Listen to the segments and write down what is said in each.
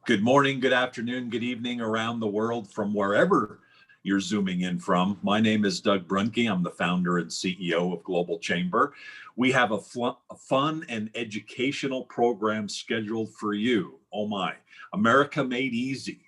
Good morning, good afternoon, good evening around the world from wherever you're zooming in from. My name is Doug Brunke. I'm the founder and CEO of Global Chamber. We have a fun and educational program scheduled for you. Oh my, America Made Easy.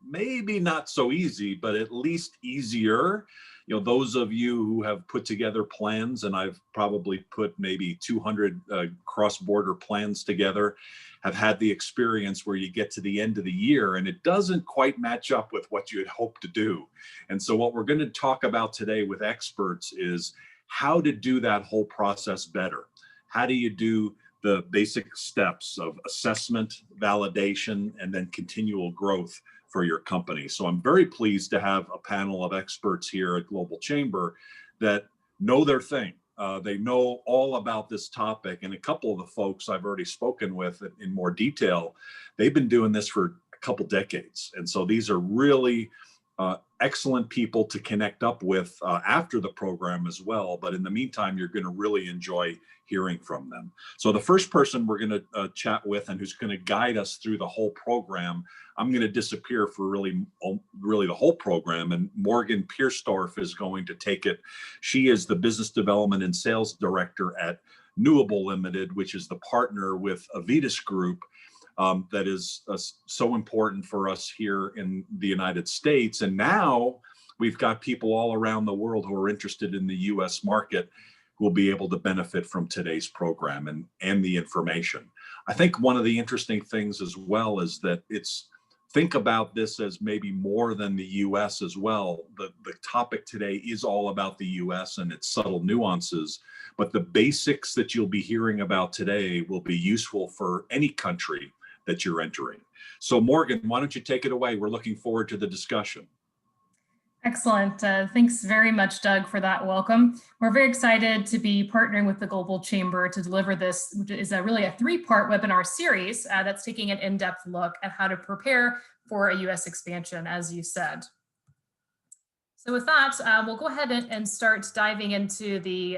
Maybe not so easy, but at least easier. You know, those of you who have put together plans, and I've probably put maybe 200 cross-border plans together, have had the experience where you get to the end of the year and it doesn't quite match up with what you had hoped to do. And so what we're going to talk about today with experts is how to do that whole process better. How do you do the basic steps of assessment, validation, and then continual growth for your company? So I'm very pleased to have a panel of experts here at Global Chamber that know their thing. They know all about this topic, and a couple of the folks I've already spoken with in more detail, they've been doing this for a couple decades. And so these are really excellent people to connect up with after the program as well. But in the meantime, you're going to really enjoy hearing from them. So the first person we're going to chat with and who's going to guide us through the whole program, I'm going to disappear for really the whole program, and Morgan Pierstorff is going to take it. She is the Business Development and Sales Director at Newable Limited, which is the partner with Avitus Group that is so important for us here in the United States. And now we've got people all around the world who are interested in the U.S. market who will be able to benefit from today's program and the information. I think one of the interesting things as well is that think about this as maybe more than the U.S. as well. The topic today is all about the U.S. and its subtle nuances, but the basics that you'll be hearing about today will be useful for any country that you're entering. So Morgan, why don't you take it away? We're looking forward to the discussion. Excellent. Thanks very much, Doug, for that welcome. We're very excited to be partnering with the Global Chamber to deliver this, which is really a three-part webinar series that's taking an in-depth look at how to prepare for a U.S. expansion, as you said. So with that, we'll go ahead and start diving into the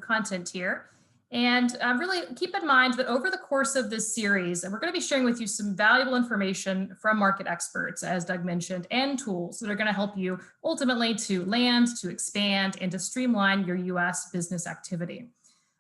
content here. And really keep in mind that over the course of this series, and we're going to be sharing with you some valuable information from market experts, as Doug mentioned, and tools that are going to help you ultimately to land, to expand, and to streamline your U.S. business activity.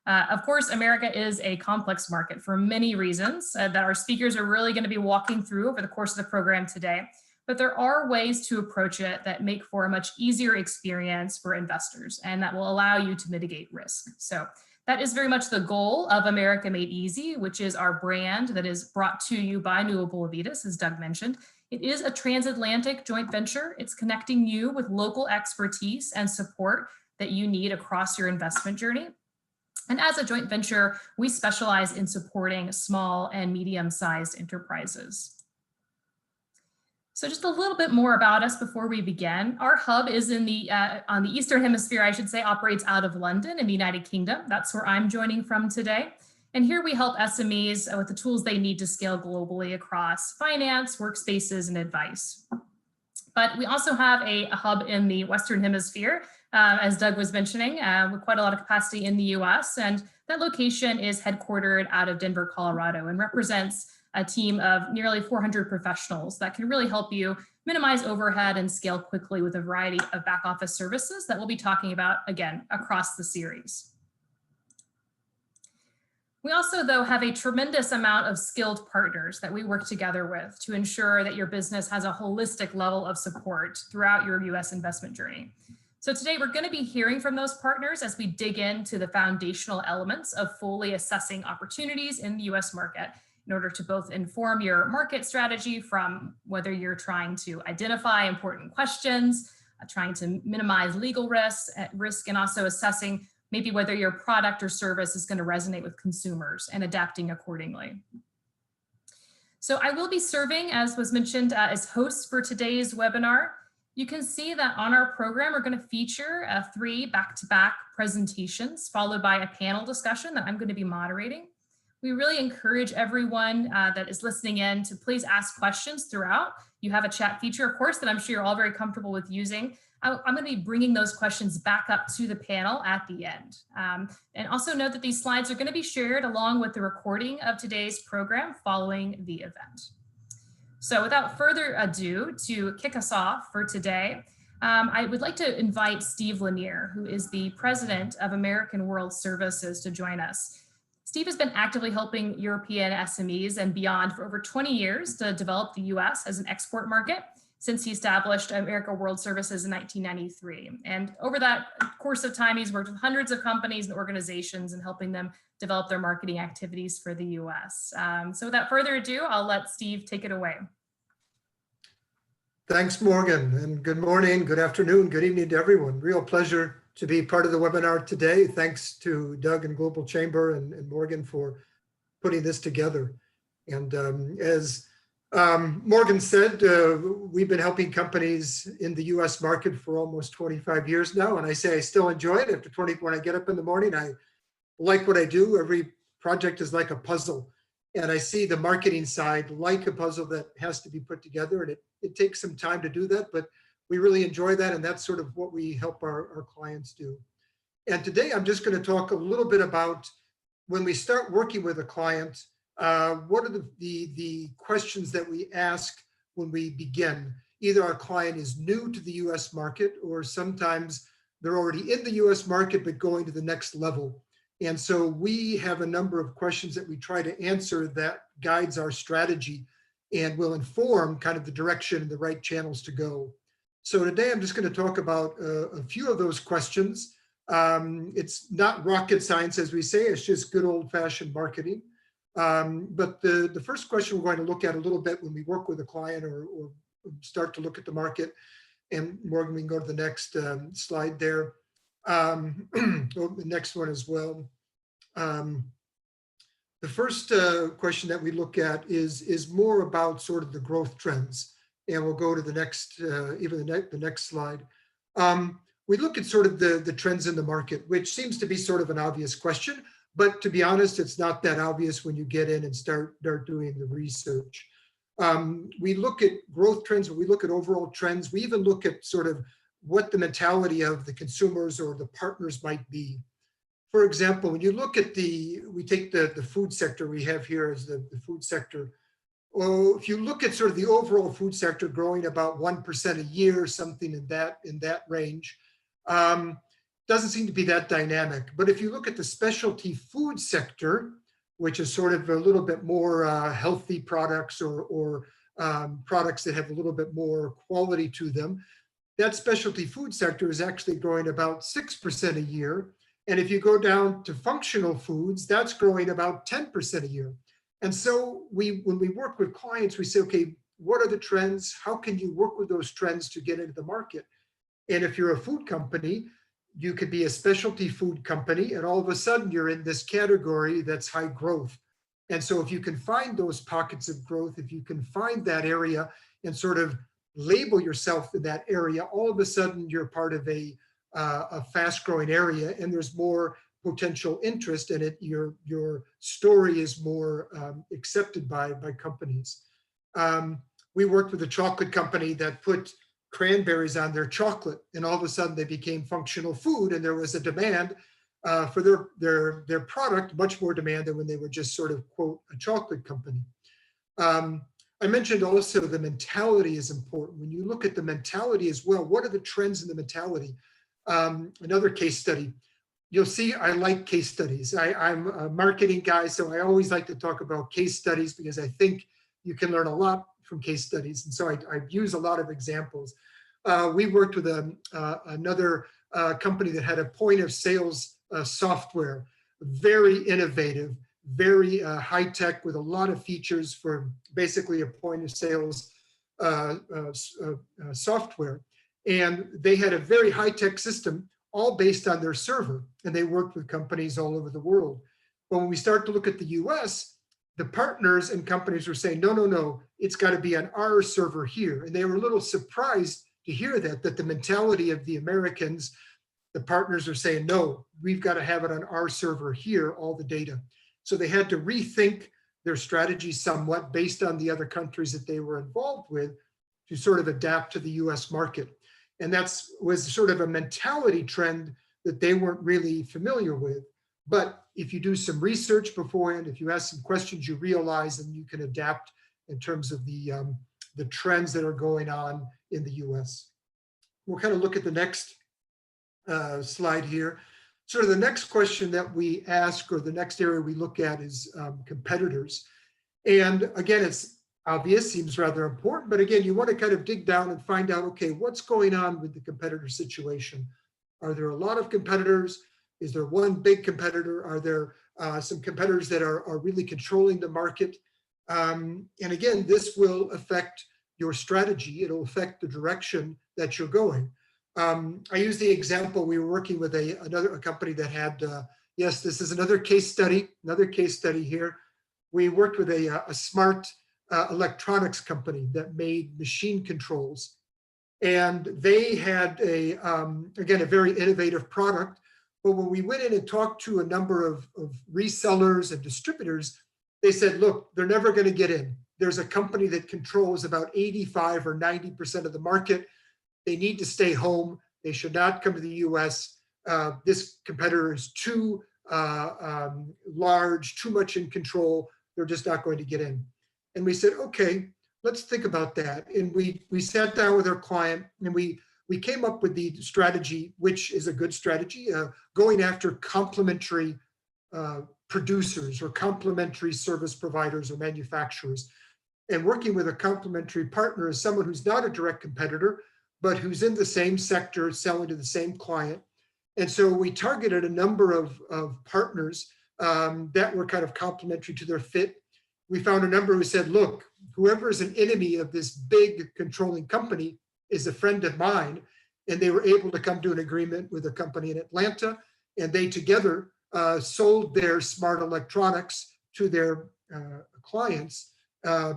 Of course, America is a complex market for many reasons that our speakers are really going to be walking through over the course of the program today. But there are ways to approach it that make for a much easier experience for investors, and that will allow you to mitigate risk. So that is very much the goal of America Made Easy, which is our brand that is brought to you by Newable-Avitus, as Doug mentioned. It is a transatlantic joint venture. It's connecting you with local expertise and support that you need across your investment journey. And as a joint venture, we specialize in supporting small and medium-sized enterprises. So just a little bit more about us before we begin. Our hub is on the Eastern Hemisphere, I should say, operates out of London in the United Kingdom. That's where I'm joining from today. And here we help SMEs with the tools they need to scale globally across finance, workspaces, and advice. But we also have a hub in the Western Hemisphere, as Doug was mentioning, with quite a lot of capacity in the US. And that location is headquartered out of Denver, Colorado, and represents a team of nearly 400 professionals that can really help you minimize overhead and scale quickly with a variety of back office services that we'll be talking about, again, across the series. We also, though, have a tremendous amount of skilled partners that we work together with to ensure that your business has a holistic level of support throughout your U.S. investment journey. So today we're going to be hearing from those partners as we dig into the foundational elements of fully assessing opportunities in the U.S. market, in order to both inform your market strategy from whether you're trying to identify important questions, trying to minimize legal risk, and also assessing maybe whether your product or service is going to resonate with consumers and adapting accordingly. So I will be serving, as was mentioned, as host for today's webinar. You can see that on our program, we're going to feature 3 back-to-back presentations followed by a panel discussion that I'm going to be moderating. We really encourage everyone that is listening in to please ask questions throughout. You have a chat feature, of course, that I'm sure you're all very comfortable with using. I'm going to be bringing those questions back up to the panel at the end. And also note that these slides are going to be shared along with the recording of today's program following the event. So without further ado, to kick us off for today, I would like to invite Steve Lanier, who is the president of American World Services, to join us. Steve has been actively helping European SMEs and beyond for over 20 years to develop the US as an export market since he established American World Services in 1993. And over that course of time, he's worked with hundreds of companies and organizations and helping them develop their marketing activities for the US. So without further ado, I'll let Steve take it away. Thanks, Morgan, and good morning, good afternoon, good evening to everyone. Real pleasure to be part of the webinar today. Thanks to Doug and Global Chamber and Morgan for putting this together. And as Morgan said, we've been helping companies in the US market for almost 25 years now. And I say I still enjoy it. After 20, when I get up in the morning, I like what I do. Every project is like a puzzle. And I see the marketing side like a puzzle that has to be put together. And it takes some time to do that, but we really enjoy that. And that's sort of what we help our clients do. And today I'm just going to talk a little bit about when we start working with a client, what are the questions that we ask when we begin? Either our client is new to the US market, or sometimes they're already in the US market, but going to the next level. And so we have a number of questions that we try to answer that guides our strategy and will inform kind of the direction and the right channels to go. So today I'm just going to talk about a few of those questions. It's not rocket science, as we say, it's just good old-fashioned marketing. But the first question we're going to look at a little bit when we work with a client or start to look at the market, and Morgan, we can go to the next slide there. The next one as well. The first question that we look at is more about sort of the growth trends, and we'll go to the next, even the next slide. We look at sort of the trends in the market, which seems to be sort of an obvious question, but to be honest, it's not that obvious when you get in and start doing the research. We look at growth trends, we look at overall trends, we even look at sort of what the mentality of the consumers or the partners might be. For example, when you look at we take the food sector we have here as the food sector. Well, if you look at sort of the overall food sector growing about 1% a year, something in that range, doesn't seem to be that dynamic. But if you look at the specialty food sector, which is sort of a little bit more healthy products or products that have a little bit more quality to them, that specialty food sector is actually growing about 6% a year. And if you go down to functional foods, that's growing about 10% a year. And so when we work with clients, we say, okay, what are the trends? How can you work with those trends to get into the market? And if you're a food company, you could be a specialty food company, and all of a sudden you're in this category that's high growth. And so if you can find those pockets of growth, if you can find that area and sort of label yourself in that area, all of a sudden you're part of a fast growing area and there's more potential interest in it. Your story is more accepted by companies. We worked with a chocolate company that put cranberries on their chocolate, and all of a sudden they became functional food, and there was a demand for their product, much more demand than when they were just sort of, quote, a chocolate company. I mentioned also the mentality is important. When you look at the mentality as well, what are the trends in the mentality? Another case study. You'll see I like case studies. I'm a marketing guy, so I always like to talk about case studies because I think you can learn a lot from case studies. And so I use a lot of examples. We worked with another company that had a point of sales software, very innovative, very high tech with a lot of features for basically a point of sales software. And they had a very high tech system, all based on their server. And they worked with companies all over the world. But when we start to look at the US, the partners and companies were saying, no, it's got to be on our server here. And they were a little surprised to hear that the mentality of the Americans, the partners are saying, no, we've got to have it on our server here, all the data. So they had to rethink their strategy somewhat based on the other countries that they were involved with to sort of adapt to the US market. And that was sort of a mentality trend that they weren't really familiar with. But if you do some research beforehand, if you ask some questions, you realize and you can adapt in terms of the the trends that are going on in the US. We'll kind of look at the next slide here. Sort of the next question that we ask, or the next area we look at, is competitors. And again, it's obvious, seems rather important, but again, you want to kind of dig down and find out, okay, what's going on with the competitor situation? Are there a lot of competitors? Is there one big competitor? Are there some competitors that are really controlling the market? And again, this will affect your strategy. It'll affect the direction that you're going. I use the example, we were working with a company that had, yes, this is another case study here. We worked with a smart electronics company that made machine controls. And they had again, a very innovative product. But when we went in and talked to a number of resellers and distributors, they said, look, they're never going to get in. There's a company that controls about 85 or 90% of the market. They need to stay home. They should not come to the US. This competitor is too large, too much in control. They're just not going to get in. And we said, okay, let's think about that. And we sat down with our client, and we came up with the strategy, which is a good strategy, going after complementary producers or complementary service providers or manufacturers. And working with a complementary partner is someone who's not a direct competitor, but who's in the same sector, selling to the same client. And so we targeted a number of partners that were kind of complementary to their fit. We found a number who said, look, whoever is an enemy of this big controlling company is a friend of mine. And they were able to come to an agreement with a company in Atlanta, and they together sold their smart electronics to their clients,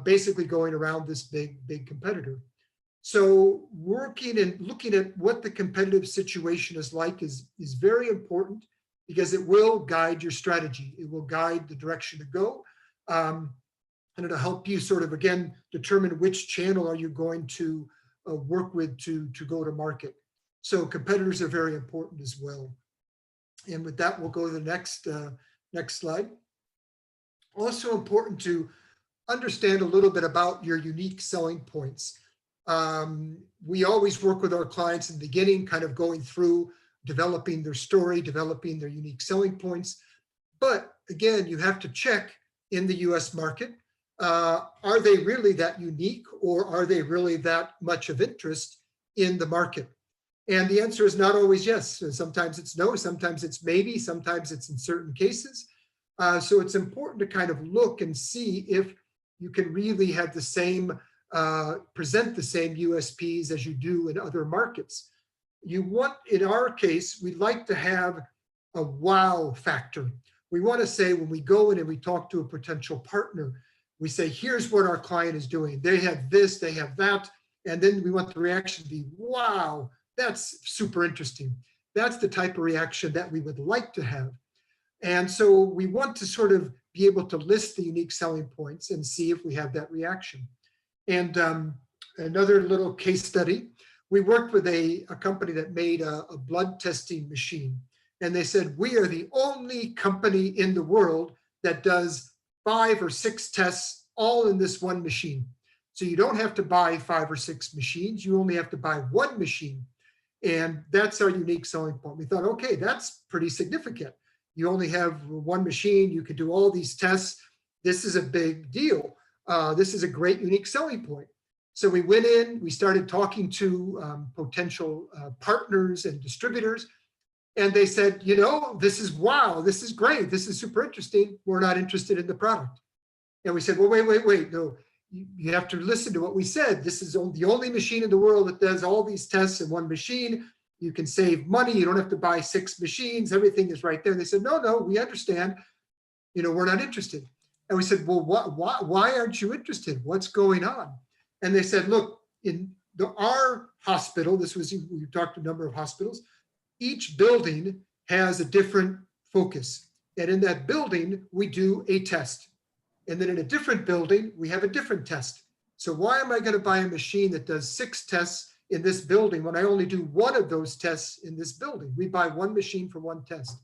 basically going around this big competitor. So working and looking at what the competitive situation is like is very important, because it will guide your strategy. It will guide the direction to go. And it'll help you sort of, again, determine which channel are you going to work with to go to market. So competitors are very important as well. And with that, we'll go to the next slide. Also important to understand a little bit about your unique selling points. We always work with our clients in the beginning, kind of going through developing their story, developing their unique selling points. But again, you have to check in the US market, are they really that unique, or are they really that much of interest in the market? And the answer is not always yes. Sometimes it's no, sometimes it's maybe, sometimes it's in certain cases. So it's important to kind of look and see if you can really have the same, present the same USPs as you do in other markets. You want, in our case, we'd like to have a wow factor. We want to say, when we go in and we talk to a potential partner, we say, here's what our client is doing. They have this, they have that. And then we want the reaction to be, wow, that's super interesting. That's the type of reaction that we would like to have. And so we want to sort of be able to list the unique selling points and see if we have that reaction. And another little case study, we worked with a company that made a blood testing machine. And they said, we are the only company in the world that does 5 or 6 tests all in this one machine. So you don't have to buy 5 or 6 machines. You only have to buy one machine. And that's our unique selling point. We thought, okay, that's pretty significant. You only have one machine. You can do all these tests. This is a big deal. This is a great unique selling point. So we went in, we started talking to potential partners and distributors. And they said, you know, this is wow, this is great. This is super interesting. We're not interested in the product. And we said, well, wait. No, you have to listen to what we said. This is the only machine in the world that does all these tests in one machine. You can save money. You don't have to buy 6 machines. Everything is right there. And they said, no, we understand. You know, we're not interested. And we said, well, why aren't you interested? What's going on? And they said, look, in our hospital, we talked to a number of hospitals, each building has a different focus. And in that building, we do a test. And then in a different building, we have a different test. So why am I going to buy a machine that does 6 tests in this building when I only do one of those tests in this building? We buy one machine for one test.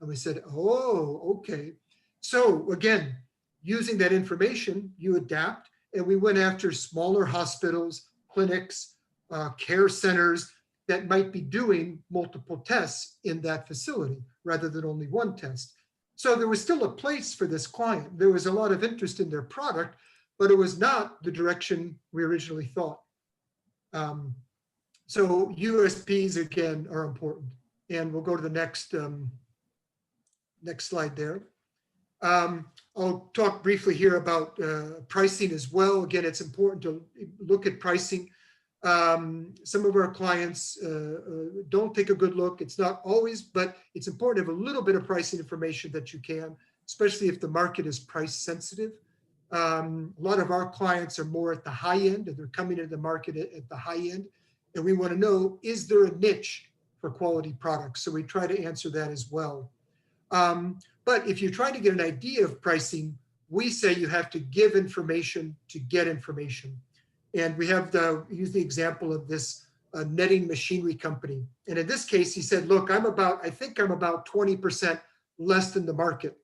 And we said, oh, okay. So again, using that information, you adapt And we went after smaller hospitals, clinics, care centers that might be doing multiple tests in that facility rather than only one test. So there was still a place for this client. There was a lot of interest in their product, but it was not the direction we originally thought. So USPs, again, are important. And we'll go to the next slide there. I'll talk briefly here about pricing as well. Again, it's important to look at pricing. Some of our clients don't take a good look. It's not always, but it's important to have a little bit of pricing information that you can, especially if the market is price sensitive. A lot of our clients are more at the high end, and they're coming into the market at the high end. And we want to know, is there a niche for quality products? So we try to answer that as well. But if you're trying to get an idea of pricing, we say you have to give information to get information. And we have use the example of this netting machinery company. And in this case, he said, look, I think I'm about 20% less than the market.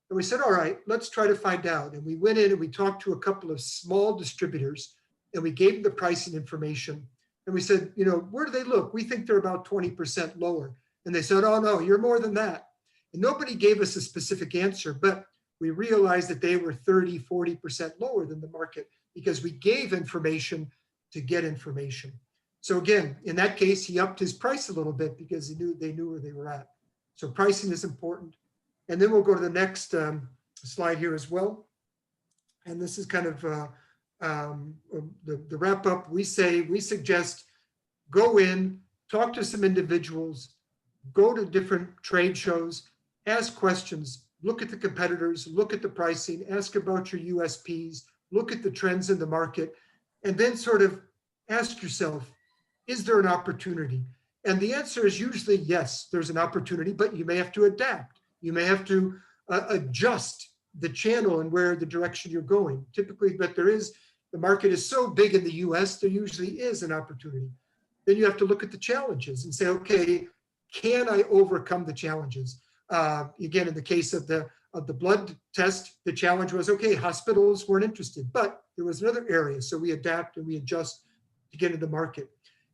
And we said, all right, let's try to find out. And we went in and we talked to a couple of small distributors, and we gave them the pricing information. And we said, you know, where do they look? We think they're about 20% lower. And they said, oh no, you're more than that. And nobody gave us a specific answer, but we realized that they were 30, 40% lower than the market because we gave information to get information. So again, in that case, he upped his price a little bit because they knew where they were at. So pricing is important. And then we'll go to the next slide here as well. And this is kind of the wrap up. We suggest go in, talk to some individuals, go to different trade shows, ask questions, look at the competitors, look at the pricing, ask about your USPs, look at the trends in the market, and then sort of ask yourself, is there an opportunity? And the answer is usually yes, there's an opportunity, but you may have to adapt. You may have to adjust the channel and where the direction you're going. Typically, but the market is so big in the US, there usually is an opportunity. Then you have to look at the challenges and say, okay, can I overcome the challenges? Again, in the case of the blood test, the challenge was, okay, hospitals weren't interested, but there was another area. So we adapt and we adjust to get into the market.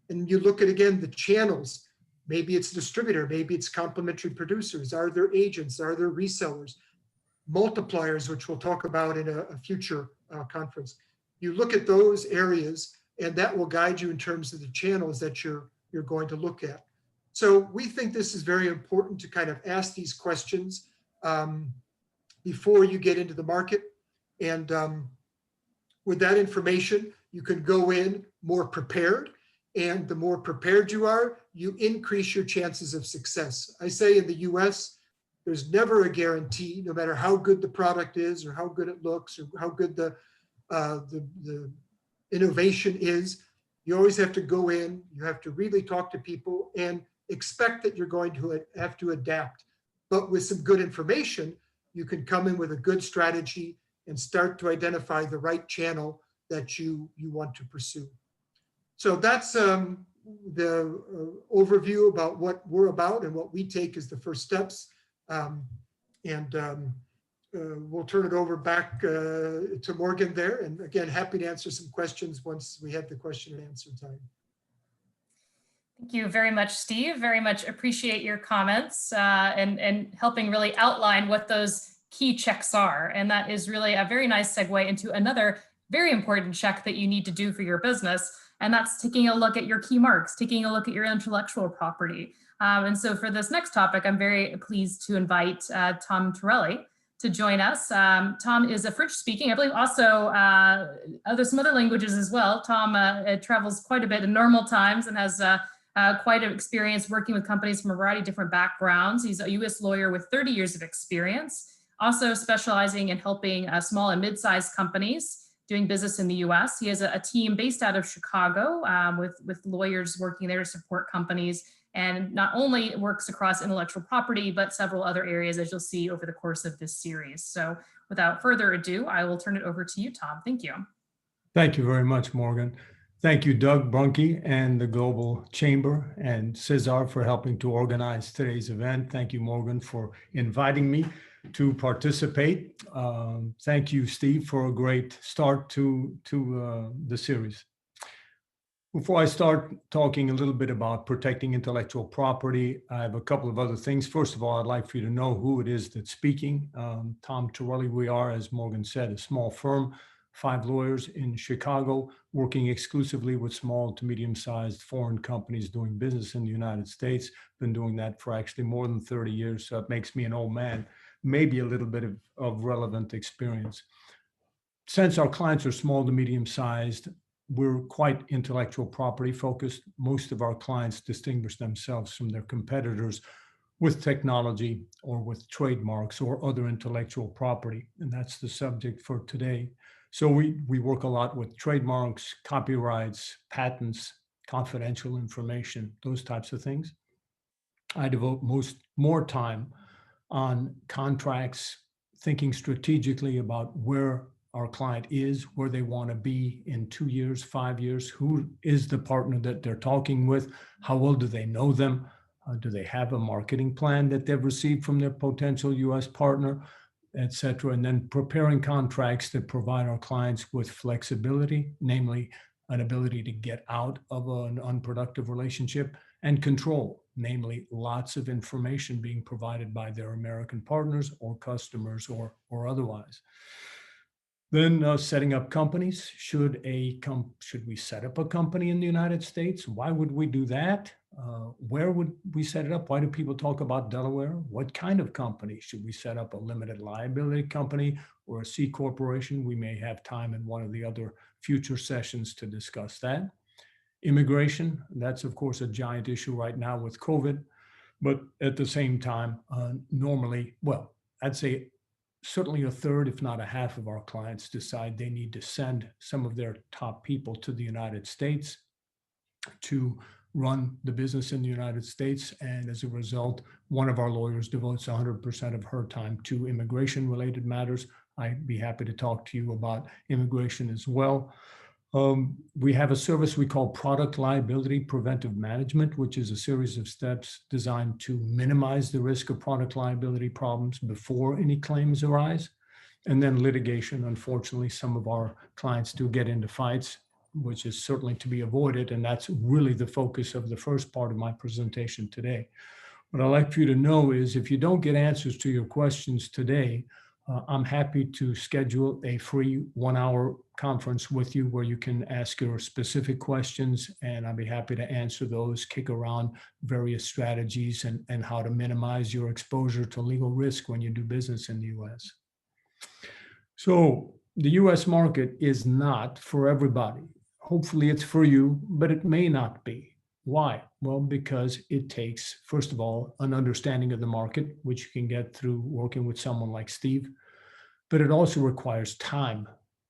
And you look at, again, the channels. Maybe it's distributor, maybe it's complementary producers. Are there agents? Are there resellers? Multipliers, which we'll talk about in a future conference. You look at those areas and that will guide you in terms of the channels that you're going to look at. So we think this is very important to kind of ask these questions before you get into the market. And with that information, you can go in more prepared. And the more prepared you are, you increase your chances of success. I say in the US, there's never a guarantee, no matter how good the product is or how good it looks or how good the innovation is. You always have to go in, you have to really talk to people and expect that you're going to have to adapt. But with some good information, you can come in with a good strategy and start to identify the right channel that you want to pursue. So that's the overview about what we're about and what we take as the first steps. We'll turn it over back to Morgan there. And again, happy to answer some questions once we have the question and answer time. Thank you very much, Steve. Very much appreciate your comments and helping really outline what those key checks are. And that is really a very nice segue into another very important check that you need to do for your business. And that's taking a look at your key marks, taking a look at your intellectual property. And so for this next topic, I'm very pleased to invite Tom Torelli to join us. Tom is a French speaking, I believe also some other languages as well. Tom travels quite a bit in normal times and has quite an experience working with companies from a variety of different backgrounds. He's a US lawyer with 30 years of experience, also specializing in helping small and mid-sized companies doing business in the US. He has a team based out of Chicago with lawyers working there to support companies, and not only works across intellectual property, but several other areas, as you'll see over the course of this series. So without further ado, I will turn it over to you, Tom. Thank you. Thank you very much, Morgan. Thank you, Doug Brunke and the Global Chamber and Cesar for helping to organize today's event. Thank you, Morgan, for inviting me. to participate. Thank you, Steve, for a great start to the series. Before I start talking a little bit about protecting intellectual property, I have a couple of other things. First of all, I'd like for you to know who it is that's speaking. Tom Torelli, we are, as Morgan said, a small firm, 5 lawyers in Chicago, working exclusively with small to medium-sized foreign companies doing business in the United States. Been doing that for actually more than 30 years, so it makes me an old man, maybe a little bit of relevant experience. Since our clients are small to medium-sized, we're quite intellectual property focused. Most of our clients distinguish themselves from their competitors with technology or with trademarks or other intellectual property. And that's the subject for today. So we work a lot with trademarks, copyrights, patents, confidential information, those types of things. I devote more time on contracts, thinking strategically about where our client is, where they want to be in 2 years, 5 years, who is the partner that they're talking with, how well do they know them, do they have a marketing plan that they've received from their potential US partner, etc. And then preparing contracts that provide our clients with flexibility, namely an ability to get out of an unproductive relationship, and control, namely lots of information being provided by their American partners or customers or otherwise. Then setting up companies. Should we set up a company in the United States? Why would we do that? Where would we set it up? Why do people talk about Delaware? What kind of company? Should we set up a limited liability company or a C corporation? We may have time in one of the other future sessions to discuss that. Immigration, that's of course a giant issue right now with COVID, but at the same time, normally, well, I'd say certainly a third, if not a half of our clients decide they need to send some of their top people to the United States to run the business in the United States. And as a result, one of our lawyers devotes 100% of her time to immigration related matters. I'd be happy to talk to you about immigration as well. We have a service we call Product Liability Preventive Management, which is a series of steps designed to minimize the risk of product liability problems before any claims arise. And then litigation. Unfortunately, some of our clients do get into fights, which is certainly to be avoided. And that's really the focus of the first part of my presentation today. What I'd like for you to know is if you don't get answers to your questions today, I'm happy to schedule a free 1-hour conference with you where you can ask your specific questions, and I'll be happy to answer those, kick around various strategies and how to minimize your exposure to legal risk when you do business in the US. So the US market is not for everybody. Hopefully it's for you, but it may not be. Why? Well, because it takes, first of all, an understanding of the market, which you can get through working with someone like Steve, but it also requires time,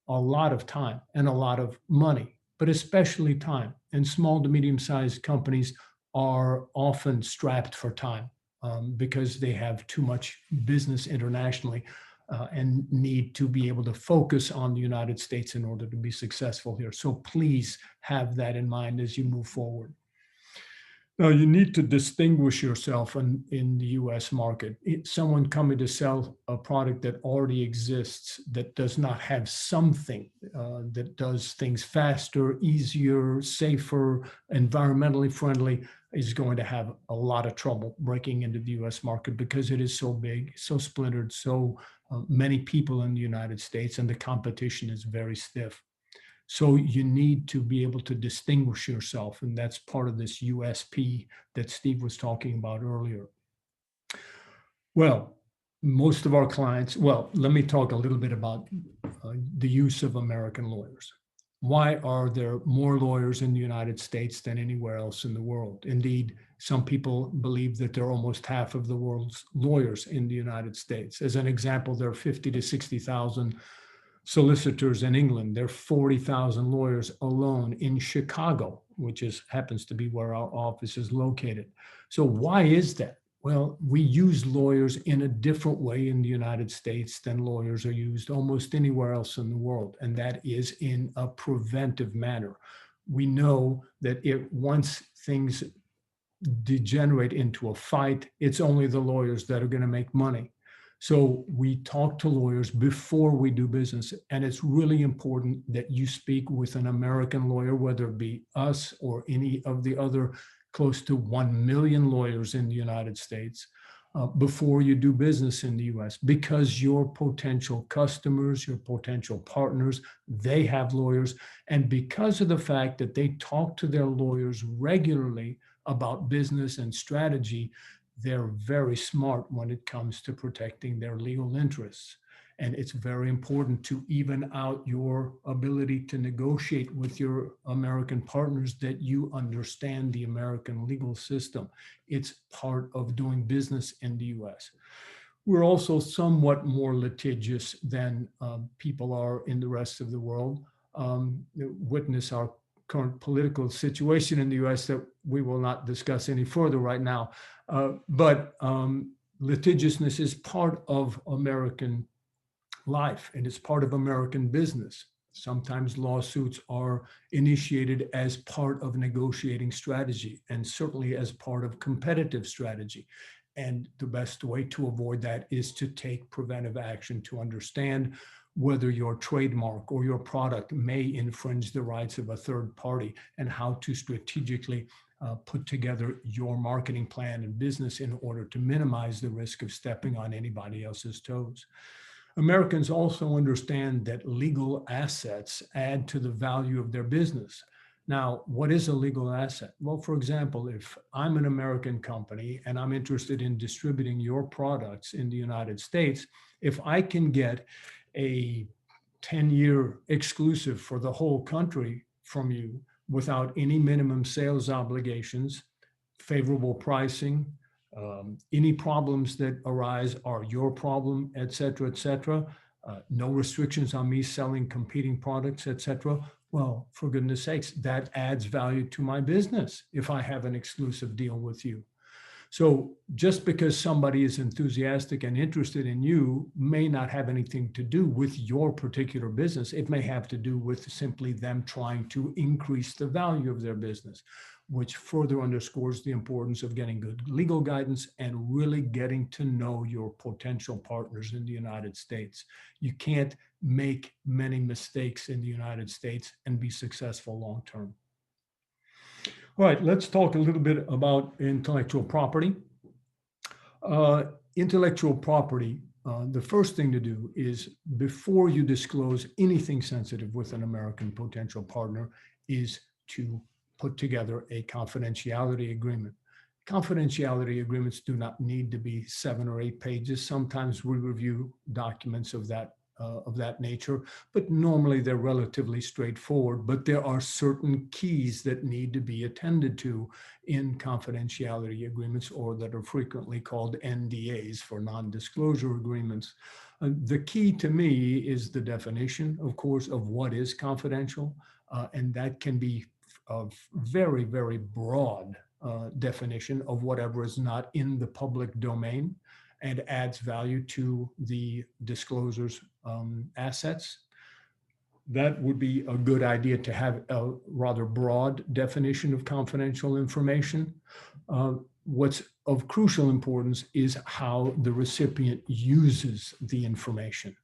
a lot of time and a lot of money, but especially time. And small to medium-sized companies are often strapped for time because they have too much business internationally and need to be able to focus on the United States in order to be successful here. So please have that in mind as you move forward. Now, you need to distinguish yourself in the US market. Someone coming to sell a product that already exists, that does not have something that does things faster, easier, safer, environmentally friendly, is going to have a lot of trouble breaking into the US market because it is so big, so splintered, so many people in the United States, and the competition is very stiff. So you need to be able to distinguish yourself, and that's part of this USP that Steve was talking about earlier. Well, most of our clients, well, let me talk a little bit about the use of American lawyers. Why are there more lawyers in the United States than anywhere else in the world? Indeed, some people believe that there are almost half of the world's lawyers in the United States. As an example, there are 50 to 60,000 solicitors in England. There are 40,000 lawyers alone in Chicago, which happens to be where our office is located. So why is that? Well, we use lawyers in a different way in the United States than lawyers are used almost anywhere else in the world, and that is in a preventive manner. We know that once things degenerate into a fight, it's only the lawyers that are going to make money. So we talk to lawyers before we do business, and it's really important that you speak with an American lawyer, whether it be us or any of the other close to 1 million lawyers in the United States, before you do business in the US, because your potential customers, your potential partners, they have lawyers. And because of the fact that they talk to their lawyers regularly about business and strategy, they're very smart when it comes to protecting their legal interests. And it's very important to even out your ability to negotiate with your American partners that you understand the American legal system. It's part of doing business in the US. We're also somewhat more litigious than people are in the rest of the world. Witness our current political situation in the US that we will not discuss any further right now. But litigiousness is part of American life, and it's part of American business. Sometimes lawsuits are initiated as part of negotiating strategy, and certainly as part of competitive strategy. And the best way to avoid that is to take preventive action to understand whether your trademark or your product may infringe the rights of a third party, and how to strategically put together your marketing plan and business in order to minimize the risk of stepping on anybody else's toes. Americans also understand that legal assets add to the value of their business. Now, what is a legal asset? Well, for example, if I'm an American company and I'm interested in distributing your products in the United States, if I can get a 10-year exclusive for the whole country from you without any minimum sales obligations, favorable pricing, any problems that arise are your problem, et cetera, no restrictions on me selling competing products, et cetera. Well, for goodness sakes, that adds value to my business if I have an exclusive deal with you. So just because somebody is enthusiastic and interested in you may not have anything to do with your particular business. It may have to do with simply them trying to increase the value of their business, which further underscores the importance of getting good legal guidance and really getting to know your potential partners in the United States. You can't make many mistakes in the United States and be successful long-term. All right, let's talk a little bit about intellectual property. Intellectual property, the first thing to do is, before you disclose anything sensitive with an American potential partner, is to put together a confidentiality agreement. Confidentiality agreements do not need to be 7 or 8 pages. Sometimes we review documents of that nature, but normally they're relatively straightforward. But there are certain keys that need to be attended to in confidentiality agreements, or that are frequently called NDAs, for non-disclosure agreements. The key to me is the definition, of course, of what is confidential, and that can be a very, very broad definition of whatever is not in the public domain and adds value to the discloser's assets. That would be a good idea, to have a rather broad definition of confidential information. What's of crucial importance is how the recipient uses the information.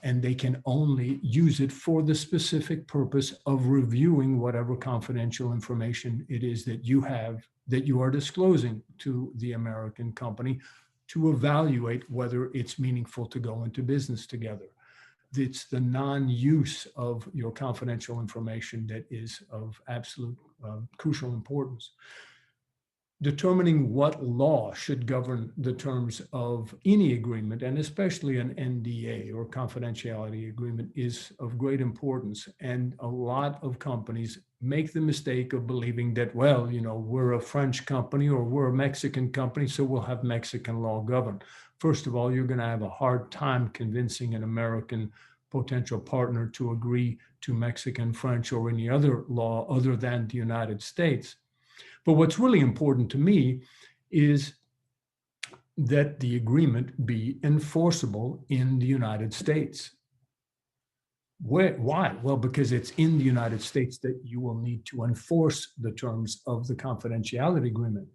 And they can only use it for the specific purpose of reviewing whatever confidential information it is that you have, that you are disclosing to the American company, to evaluate whether it's meaningful to go into business together. It's the non-use of your confidential information that is of absolute crucial importance. Determining what law should govern the terms of any agreement, and especially an NDA or confidentiality agreement, is of great importance. And a lot of companies make the mistake of believing that, well, you know, we're a French company or we're a Mexican company, so we'll have Mexican law govern. First of all, you're going to have a hard time convincing an American potential partner to agree to Mexican, French, or any other law other than the United States. But what's really important to me is that the agreement be enforceable in the United States. Why? Well, because it's in the United States that you will need to enforce the terms of the confidentiality agreement.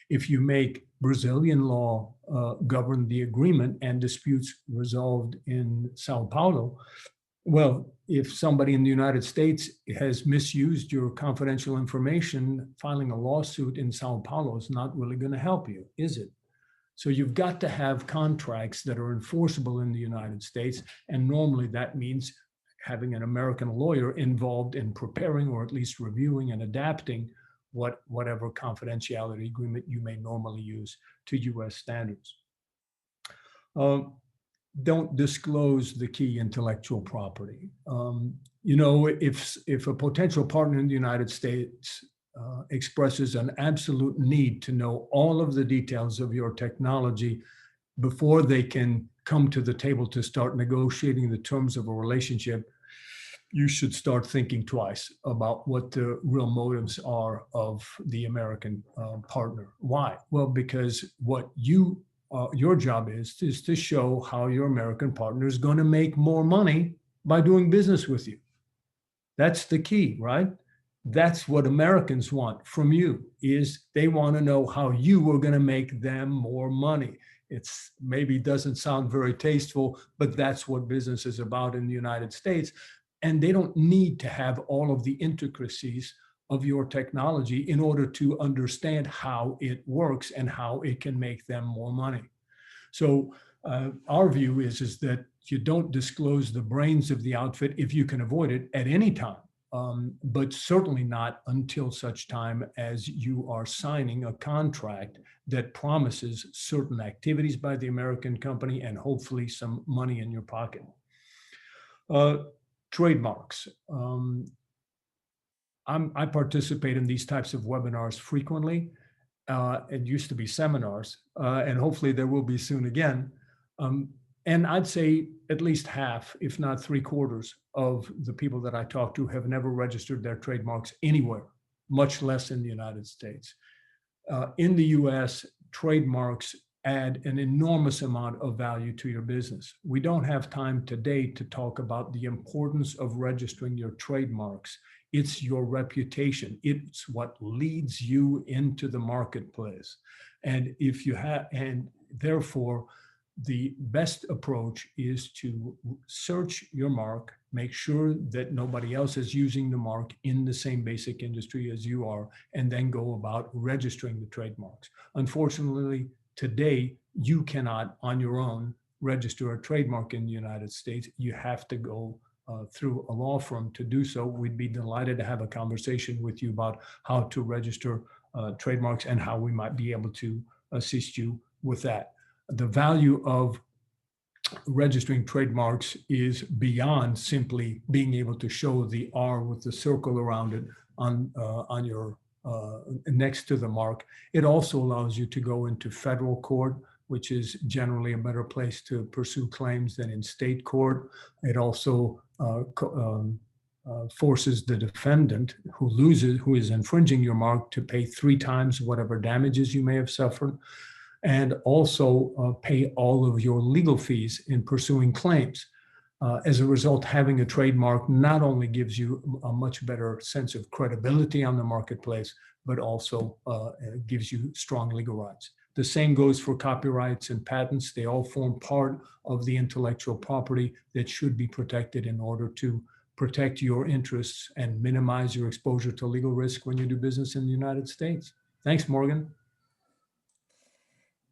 If you make Brazilian law govern the agreement and disputes resolved in Sao Paulo, well, if somebody in the United States has misused your confidential information, filing a lawsuit in Sao Paulo is not really going to help you, is it? So you've got to have contracts that are enforceable in the United States. And normally that means having an American lawyer involved in preparing or at least reviewing and adapting whatever confidentiality agreement you may normally use to US standards. Don't disclose the key intellectual property. If a potential partner in the United States expresses an absolute need to know all of the details of your technology before they can come to the table to start negotiating the terms of a relationship, you should start thinking twice about what the real motives are of the American partner. Why? Well, because what your job is to show how your American partner is going to make more money by doing business with you. That's the key, right? That's what Americans want from you, is they want to know how you are going to make them more money. It's maybe doesn't sound very tasteful, but that's what business is about in the United States. And they don't need to have all of the intricacies of your technology in order to understand how it works and how it can make them more money. So our view is that you don't disclose the brains of the outfit if you can avoid it at any time. But certainly not until such time as you are signing a contract that promises certain activities by the American company and hopefully some money in your pocket. Trademarks. I participate in these types of webinars frequently. It used to be seminars, and hopefully there will be soon again. And I'd say at least half, if not 3/4 of the people that I talk to have never registered their trademarks anywhere, much less in the United States. In the US, trademarks add an enormous amount of value to your business. We don't have time today to talk about the importance of registering your trademarks. It's your reputation. It's what leads you into the marketplace. And therefore, the best approach is to search your mark, make sure that nobody else is using the mark in the same basic industry as you are, and then go about registering the trademarks. Unfortunately, today, you cannot on your own register a trademark in the United States. You have to go through a law firm to do so. We'd be delighted to have a conversation with you about how to register trademarks and how we might be able to assist you with that. The value of registering trademarks is beyond simply being able to show the R with the circle around it on your next to the mark. It also allows you to go into federal court, which is generally a better place to pursue claims than in state court. It also forces the defendant who is infringing your mark to pay 3 times whatever damages you may have suffered, and also pay all of your legal fees in pursuing claims. As a result, having a trademark not only gives you a much better sense of credibility on the marketplace, but also gives you strong legal rights. The same goes for copyrights and patents. They all form part of the intellectual property that should be protected in order to protect your interests and minimize your exposure to legal risk when you do business in the United States. Thanks, Morgan.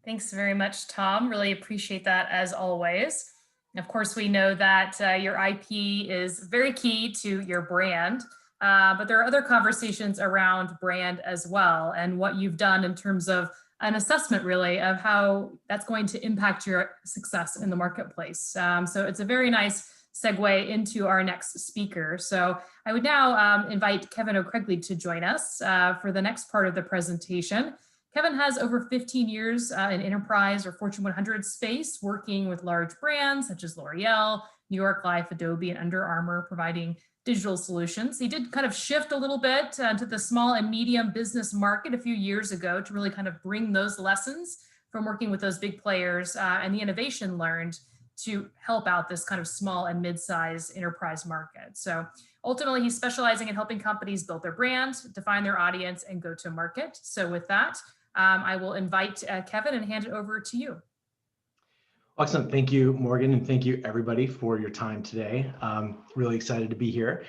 Thanks very much, Tom. Really appreciate that as always. Of course, we know that your IP is very key to your brand, but there are other conversations around brand as well, and what you've done in terms of an assessment really of how that's going to impact your success in the marketplace. So it's a very nice segue into our next speaker. So I would now invite Kevin O'Creagley to join us for the next part of the presentation. Kevin has over 15 years in enterprise or Fortune 100 space, working with large brands such as L'Oreal, New York Life, Adobe, and Under Armour, providing digital solutions. He did kind of shift a little bit to the small and medium business market a few years ago to really kind of bring those lessons from working with those big players and the innovation learned to help out this kind of small and mid-sized enterprise market. So ultimately, he's specializing in helping companies build their brand, define their audience, and go to market. So with that, I will invite Kevin and hand it over to you. Excellent. Thank you, Morgan, and thank you everybody for your time today. Really excited to be here.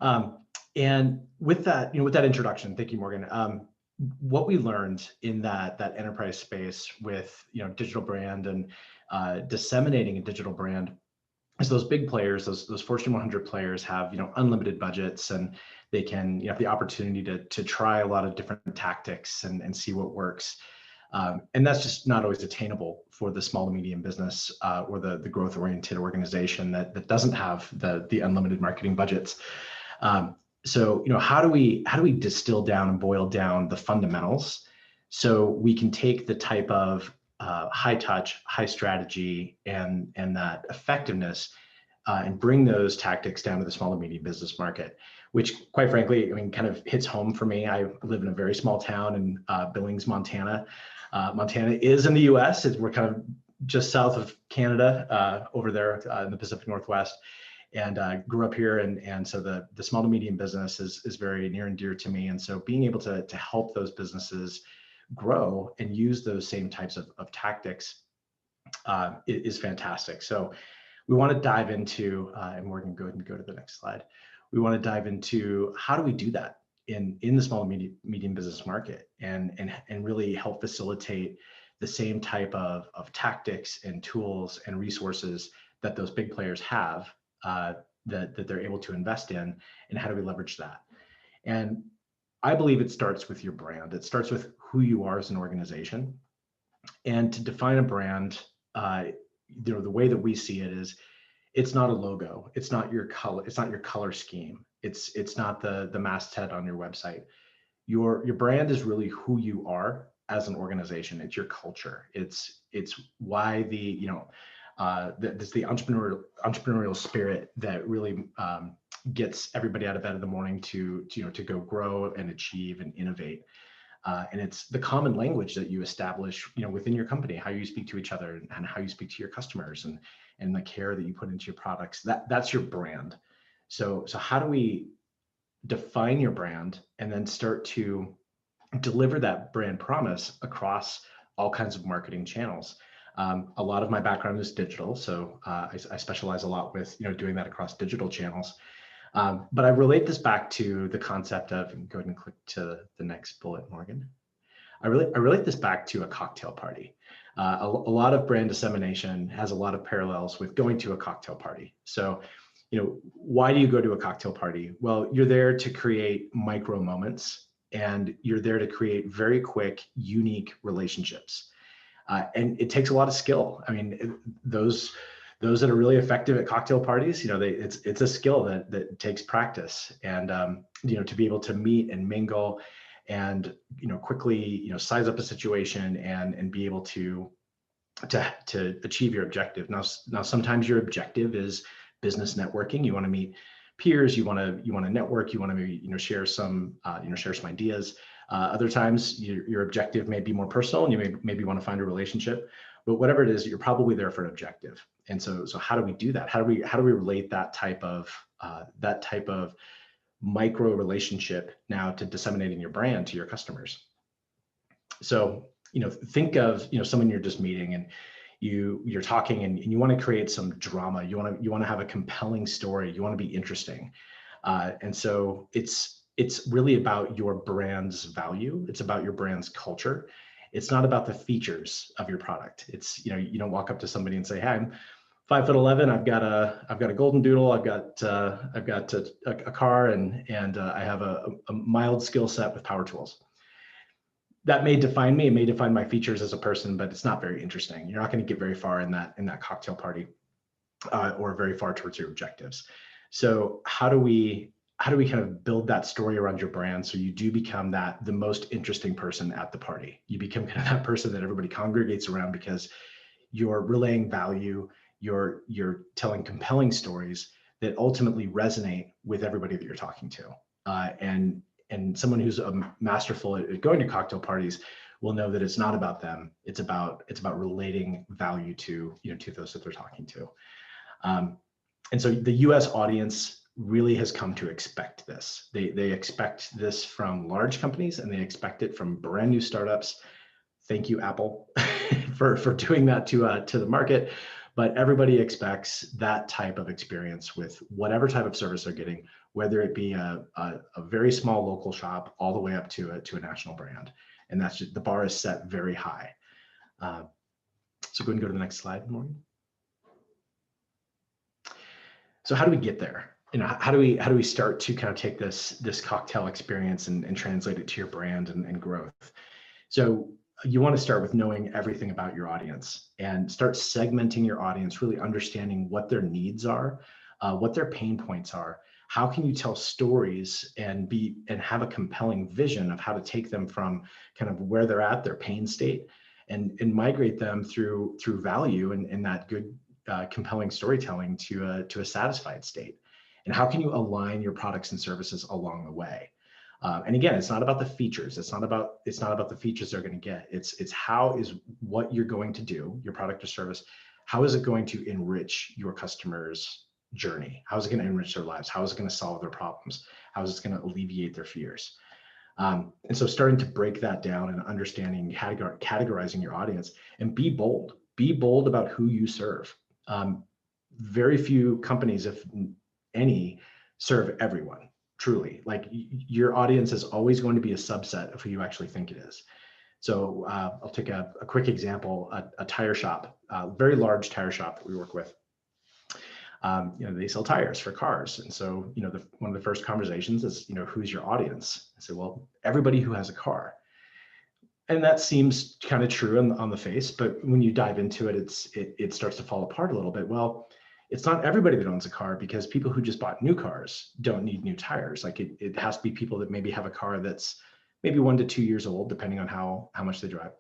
And with that, with that introduction, thank you, Morgan. What we learned in that enterprise space with digital brand and disseminating a digital brand is those big players, those Fortune 100 players have unlimited budgets, and they can have the opportunity to try a lot of different tactics and see what works. And that's just not always attainable for the small to medium business or the growth oriented organization that doesn't have the unlimited marketing budgets. So how do we distill down and boil down the fundamentals so we can take the type of high touch, high strategy, and that effectiveness and bring those tactics down to the small to medium business market, which quite frankly, kind of hits home for me. I live in a very small town in Billings, Montana. Montana is in the U.S. We're kind of just south of Canada over there in the Pacific Northwest, and grew up here. And so the small to medium business is very near and dear to me. And so being able to help those businesses grow and use those same types of tactics is fantastic. So we want to dive into, and Morgan, go ahead and go to the next slide. We want to dive into how do we do that in the small and medium business market and really help facilitate the same type of tactics and tools and resources that those big players have that they're able to invest in, and how do we leverage that? And I believe it starts with your brand. It starts with who you are as an organization. And to define a brand, the way that we see it is, it's not a logo. It's not your color. It's not your color scheme. It's not the masthead on your website. Your brand is really who you are as an organization. It's your culture. It's why it's the entrepreneurial spirit that really gets everybody out of bed in the morning to go grow and achieve and innovate. And it's the common language that you establish, within your company, how you speak to each other and how you speak to your customers and the care that you put into your products. That's your brand. So how do we define your brand and then start to deliver that brand promise across all kinds of marketing channels? A lot of my background is digital, so I specialize a lot with doing that across digital channels. But I relate this back to the concept of, and go ahead and click to the next bullet, Morgan. I relate this back to a cocktail party. A lot of brand dissemination has a lot of parallels with going to a cocktail party. So, why do you go to a cocktail party? Well, you're there to create micro moments, and you're there to create very quick, unique relationships. And it takes a lot of skill. I mean, those that are really effective at cocktail parties, it's a skill that takes practice, and to be able to meet and mingle and quickly size up a situation and be able to achieve your objective. Now sometimes your objective is business networking. You want to meet peers, you want to network, you want to maybe share some ideas. Other times your objective may be more personal and you maybe want to find a relationship, but whatever it is, you're probably there for an objective. And so how do we do that? How do we relate that type of micro relationship now to disseminating your brand to your customers? So think of someone you're just meeting, and you're talking and you want to create some drama. You want to have a compelling story. You want to be interesting, and so it's really about your brand's value. It's about your brand's culture. It's not about the features of your product. It's you don't walk up to somebody and say, "Hey, I'm 5'11". I've got a golden doodle. I've got a car and I have a mild skill set with power tools." That may define me. It may define my features as a person, but it's not very interesting. You're not going to get very far in that cocktail party, or very far towards your objectives. So how do we kind of build that story around your brand so you do become the most interesting person at the party? You become kind of that person that everybody congregates around because you're relaying value. You're telling compelling stories that ultimately resonate with everybody that you're talking to. And someone who's masterful at going to cocktail parties will know that it's not about them. It's about relating value to those that they're talking to. And so the U.S. audience really has come to expect this. They expect this from large companies, and they expect it from brand new startups thank you, Apple, for doing that to the market. But everybody expects that type of experience with whatever type of service they're getting, whether it be a very small local shop all the way up to a national brand. And that's just, the bar is set very high. So go ahead and go to the next slide, Morgan. So how do we get there? You know, how do we start to kind of take this cocktail experience and translate it to your brand and growth? So you want to start with knowing everything about your audience and start segmenting your audience, really understanding what their needs are, what their pain points are. How can you tell stories and have a compelling vision of how to take them from kind of where they're at, their pain state, and migrate them through value and that good compelling storytelling to a satisfied state? And how can you align your products and services along the way? And again, it's not about the features. It's not about the features they're going to get. It's how is what you're going to do, your product or service, how is it going to enrich your customers' journey? How is it going to enrich their lives? How is it going to solve their problems? How is it going to alleviate their fears? And so starting to break that down and understanding, categorizing your audience, and be bold. Be bold about who you serve. Very few companies, if any, serve everyone. Truly, like your audience is always going to be a subset of who you actually think it is. So I'll take a quick example, a tire shop, a very large tire shop that we work with. You know, they sell tires for cars. And so, you know, one of the first conversations is, you know, who's your audience? I say, well, everybody who has a car. And that seems kind of true on the face, but when you dive into it, it starts to fall apart a little bit. Well, it's not everybody that owns a car, because people who just bought new cars don't need new tires. Like it has to be people that maybe have a car that's maybe 1 to 2 years old, depending on how much they drive.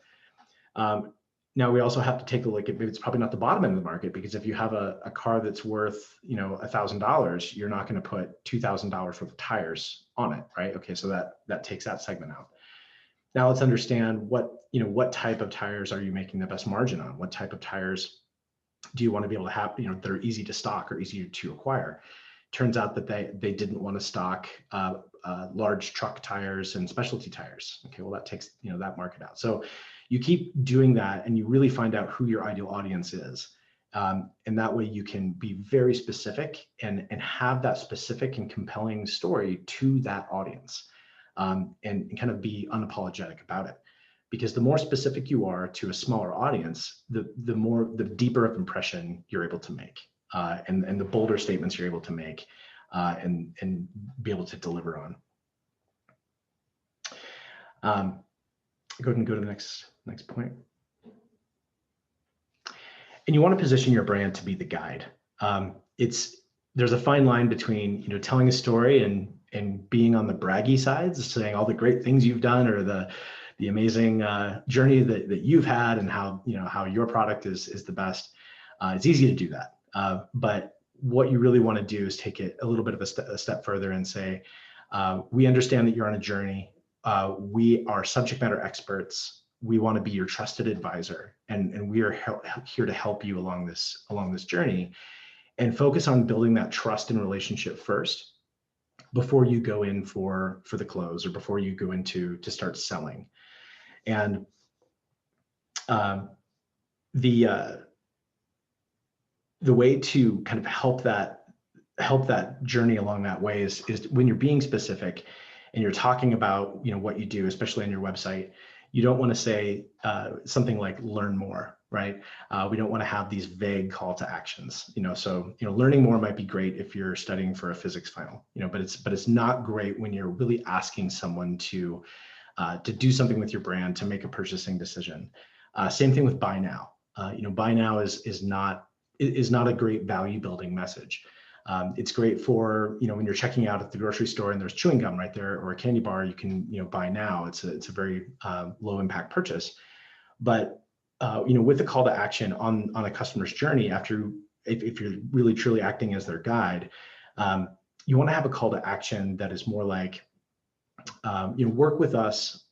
Now we also have to take a look at, maybe it's probably not the bottom end of the market, because if you have a car that's worth, you know, $1,000, you're not going to put $2,000 worth of tires on it, right? Okay, so that takes that segment out. Now let's understand what type of tires are you making the best margin on? What type of tires do you want to be able to have, you know, that are easy to stock or easy to acquire? Turns out that they didn't want to stock large truck tires and specialty tires. Okay, well that takes, you know, that market out. So you keep doing that and you really find out who your ideal audience is. And that way you can be very specific and have that specific and compelling story to that audience, and kind of be unapologetic about it. Because the more specific you are to a smaller audience, the deeper of impression you're able to make, and the bolder statements you're able to make, and be able to deliver on. Go ahead and go to the next point. And you want to position your brand to be the guide. There's a fine line between, you know, telling a story and being on the braggy sides, saying all the great things you've done, or the amazing journey that you've had, and how your product is the best. It's easy to do that, but what you really want to do is take it a little bit of a step further and say, we understand that you're on a journey. We are subject matter experts. We want to be your trusted advisor, and we are here to help you along this journey, and focus on building that trust and relationship first before you go in for the close, or before you go into to start selling. And the way to kind of help that journey along that way is when you're being specific and you're talking about, you know, what you do, especially on your website. You don't want to say something like learn more, right? We don't want to have these vague call to actions, you know. So, you know, learning more might be great if you're studying for a physics final, you know, but it's not great when you're really asking someone to do something with your brand, to make a purchasing decision. Same thing with buy now. You know, buy now is not a great value building message. It's great for, you know, when you're checking out at the grocery store and there's chewing gum right there, or a candy bar, you can, you know, buy now. It's a very low impact purchase. But you know, with the call to action on a customer's journey, if you're really truly acting as their guide, you want to have a call to action that is more like, you know, work with us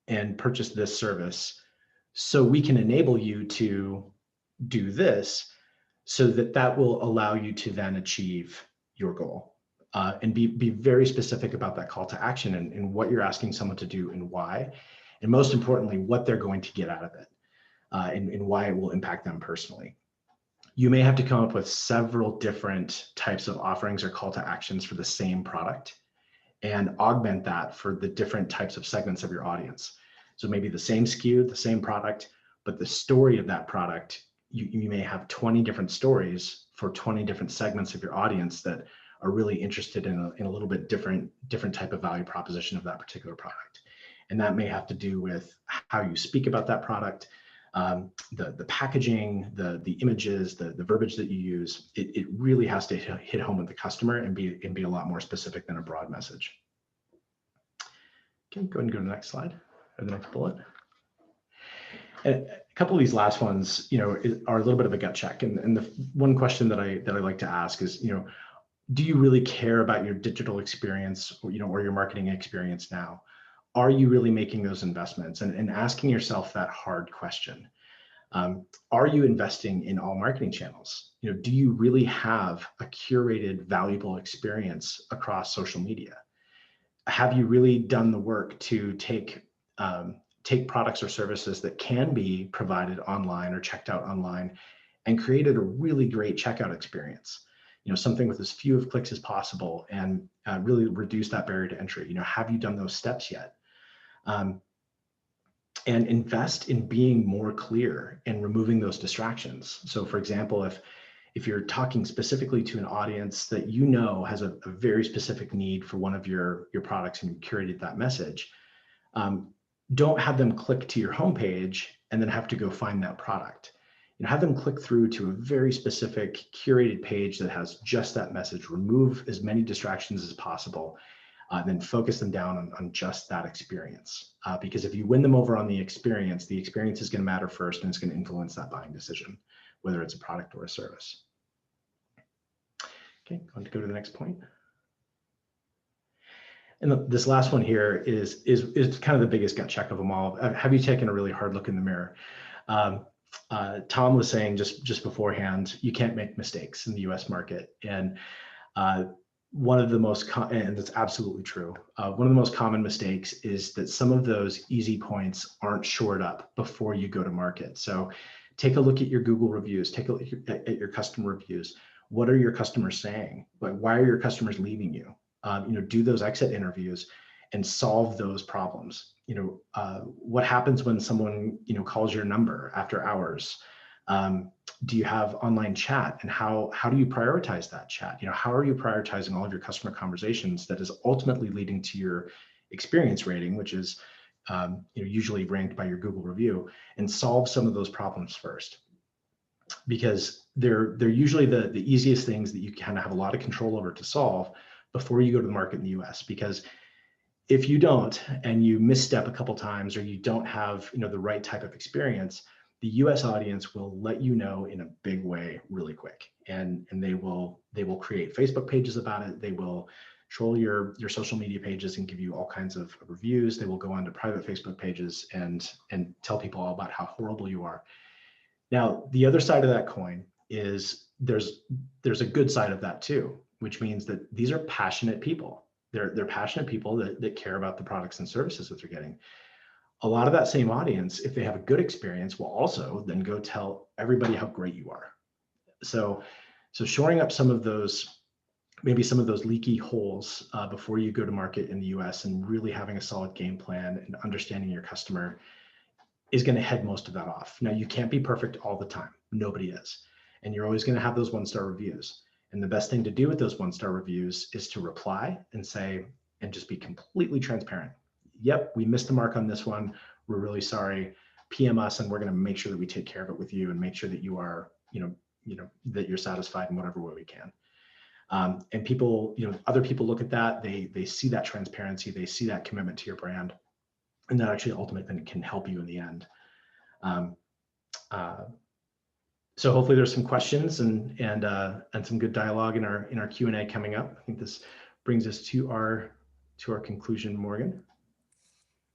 and purchase this service so we can enable you to do this, so that will allow you to then achieve your goal, and be very specific about that call to action and what you're asking someone to do and why. and most importantly, what they're going to get out of it, and why it will impact them personally. You may have to come up with several different types of offerings or call to actions for the same product and augment that for the different types of segments of your audience. So maybe the same SKU, the same product, but the story of that product, you may have 20 different stories for 20 different segments of your audience that are really interested in a little bit different type of value proposition of that particular product. And that may have to do with how you speak about that product, the packaging, the images, the verbiage that you use. It really has to hit home with the customer and be a lot more specific than a broad message. Okay, go ahead and go to the next slide, or the next bullet. And a couple of these last ones, are a little bit of a gut check. And the one question that I like to ask is, do you really care about your digital experience, or your marketing experience now? Are you really making those investments? And asking yourself that hard question. Are you investing in all marketing channels? Do you really have a curated, valuable experience across social media? Have you really done the work to take products or services that can be provided online or checked out online and created a really great checkout experience? Something with as few of clicks as possible, and really reduce that barrier to entry. Have you done those steps yet? And invest in being more clear and removing those distractions. So for example, if you're talking specifically to an audience that has a very specific need for one of your products, and you curated that message, don't have them click to your homepage and then have to go find that product. Have them click through to a very specific curated page that has just that message. Remove as many distractions as possible, then focus them down on just that experience. Because if you win them over on the experience is going to matter first, and it's going to influence that buying decision, whether it's a product or a service. Okay, going to go to the next point. And this last one here is kind of the biggest gut check of them all. Have you taken a really hard look in the mirror? Tom was saying just beforehand, you can't make mistakes in the US market. And one of the most, and that's absolutely true, one of the most common mistakes is that some of those easy points aren't shored up before you go to market. So take a look at your Google reviews, take a look at your customer reviews. What are your customers saying? Why are your customers leaving you? Do those exit interviews and solve those problems. What happens when someone calls your number after hours? Do you have online chat, and how do you prioritize that chat? How are you prioritizing all of your customer conversations that is ultimately leading to your experience rating, which is usually ranked by your Google review, and solve some of those problems first, because they're usually the easiest things that you kind of have a lot of control over to solve before you go to the market in the US. Because if you don't, and you misstep a couple times, or you don't have the right type of experience, the US audience will let you know in a big way really quick, and they will create Facebook pages about it. They will troll your social media pages and give you all kinds of reviews. They will go onto private Facebook pages and tell people all about how horrible you are. Now, the other side of that coin is there's a good side of that too, which means that these are passionate people. They're passionate people that care about the products and services that they're getting. A lot of that same audience, if they have a good experience, will also then go tell everybody how great you are. So shoring up some of those, maybe some of those leaky holes before you go to market in the US, and really having a solid game plan and understanding your customer is going to head most of that off. Now, you can't be perfect all the time. Nobody is. And you're always going to have those one-star reviews. And the best thing to do with those one-star reviews is to reply and say, and just be completely transparent. Yep, we missed the mark on this one. We're really sorry. PM us, and we're going to make sure that we take care of it with you, and make sure that you are, that you're satisfied in whatever way we can. And people, other people look at that. They see that transparency. They see that commitment to your brand, and that actually ultimately can help you in the end. So hopefully there's some questions and some good dialogue in our Q&A coming up. I think this brings us to our conclusion, Morgan.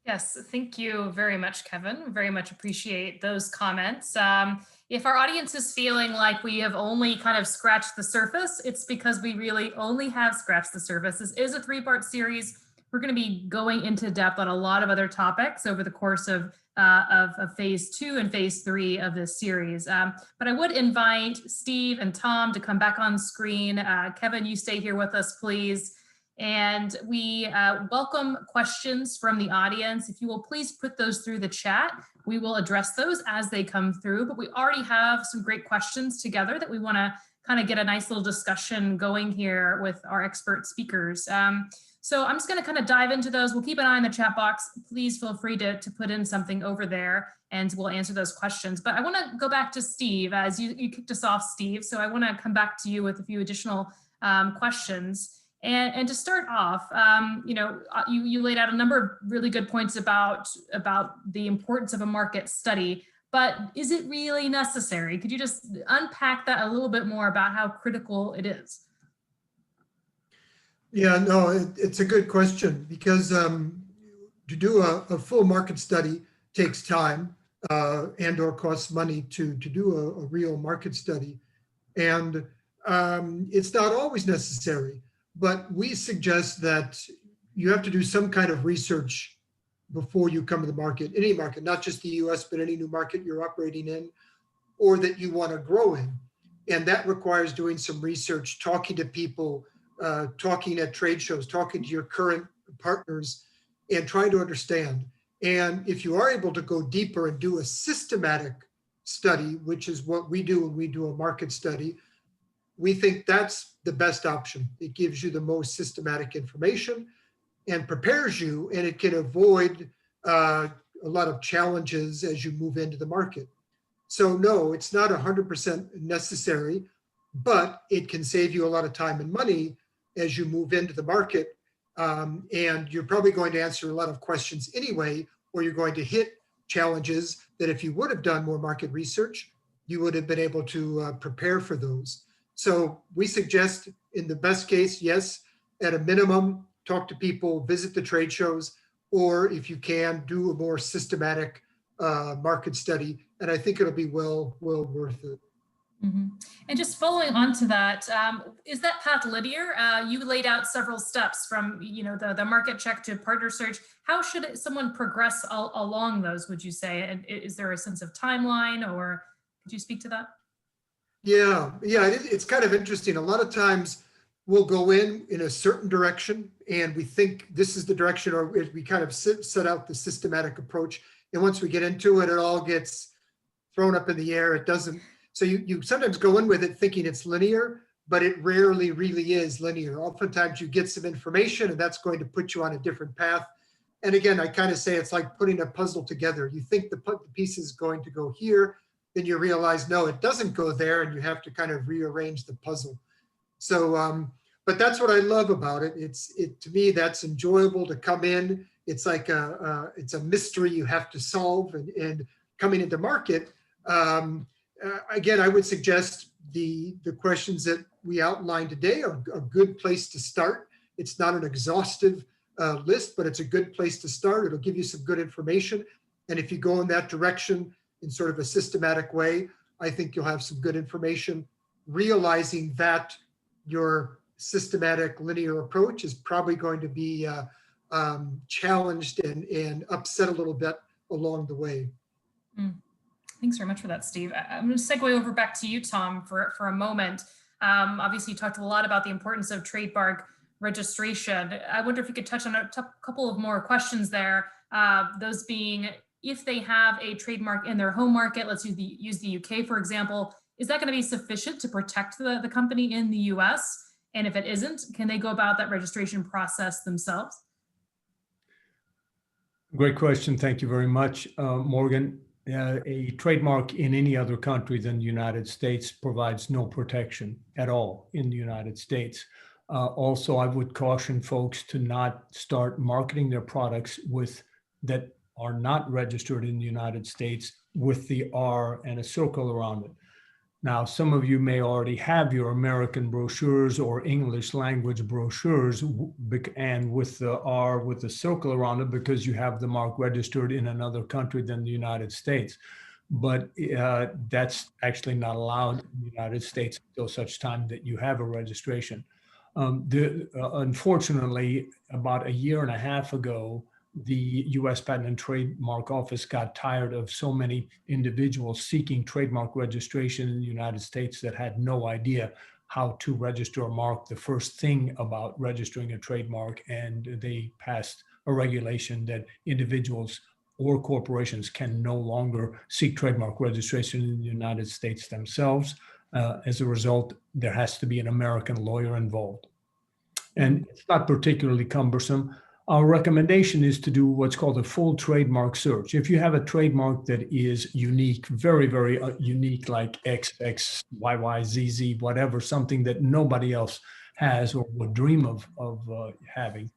Yes, thank you very much, Kevin. Very much appreciate those comments. If our audience is feeling like we have only kind of scratched the surface, it's because we really only have scratched the surface. This is a 3-part series. we're going to be going into depth on a lot of other topics over the course of phase 2 and phase 3 of this series. But I would invite Steve and Tom to come back on screen. Kevin, you stay here with us, please. And we welcome questions from the audience. If you will please put those through the chat, we will address those as they come through. But we already have some great questions together that we want to kind of get a nice little discussion going here with our expert speakers. So I'm just going to kind of dive into those. We'll keep an eye on the chat box. Please feel free to put in something over there and we'll answer those questions. But I want to go back to Steve, as you kicked us off, Steve. So I want to come back to you with a few additional questions. And to start off, you laid out a number of really good points about the importance of a market study, but is it really necessary? Could you just unpack that a little bit more about how critical it is? Yeah, no, it's a good question because to do a full market study takes time and or costs money to do a real market study. And it's not always necessary. But we suggest that you have to do some kind of research before you come to the market, any market, not just the US, but any new market you're operating in or that you want to grow in. And that requires doing some research, talking to people, talking at trade shows, talking to your current partners and trying to understand. And if you are able to go deeper and do a systematic study, which is what we do when we do a market study, we think that's the best option. It gives you the most systematic information and prepares you, and it can avoid a lot of challenges as you move into the market. So no, it's not 100% necessary, but it can save you a lot of time and money as you move into the market. And you're probably going to answer a lot of questions anyway, or you're going to hit challenges that if you would have done more market research, you would have been able to prepare for those. So we suggest in the best case, yes, at a minimum, talk to people, visit the trade shows, or if you can, do a more systematic market study. And I think it'll be well worth it. Mm-hmm. And just following on to that, is that path linear? You laid out several steps from the market check to partner search. How should someone progress along those, would you say? And is there a sense of timeline, or could you speak to that? Yeah, it's kind of interesting. A lot of times we'll go in a certain direction and we think this is the direction, or we kind of set out the systematic approach. And once we get into it, it all gets thrown up in the air. It doesn't. So you sometimes go in with it thinking it's linear, but it rarely really is linear. Oftentimes you get some information and that's going to put you on a different path. And again, I kind of say it's like putting a puzzle together. You think the piece is going to go here, then you realize, no, it doesn't go there, and you have to kind of rearrange the puzzle. So, but that's what I love about it. To me, that's enjoyable to come in. It's like it's a mystery you have to solve, and coming into market. Again, I would suggest the questions that we outlined today are a good place to start. It's not an exhaustive list, but it's a good place to start. It'll give you some good information. And if you go in that direction, in sort of a systematic way, I think you'll have some good information, realizing that your systematic linear approach is probably going to be challenged and upset a little bit along the way. Thanks very much for that, Steve. I'm going to segue over back to you, Tom, for a moment. Obviously, you talked a lot about the importance of trademark registration. I wonder if you could touch on a couple of more questions there, those being, if they have a trademark in their home market, let's use the UK, for example, is that going to be sufficient to protect the company in the US? And if it isn't, can they go about that registration process themselves? Great question. Thank you very much, Morgan. A trademark in any other country than the United States provides no protection at all in the United States. Also, I would caution folks to not start marketing their products that are not registered in the United States with the R and a circle around it. Now, some of you may already have your American brochures or English language brochures and with the R with the circle around it because you have the mark registered in another country than the United States. But that's actually not allowed in the United States until such time that you have a registration. Unfortunately, about a year and a half ago, the U.S. Patent and Trademark Office got tired of so many individuals seeking trademark registration in the United States that had no idea how to register a mark, the first thing about registering a trademark, and they passed a regulation that individuals or corporations can no longer seek trademark registration in the United States themselves. As a result, there has to be an American lawyer involved. And it's not particularly cumbersome. Our recommendation is to do what's called a full trademark search. If you have a trademark that is unique, very, very unique, like XXYYZZ, whatever, something that nobody else has or would dream of having,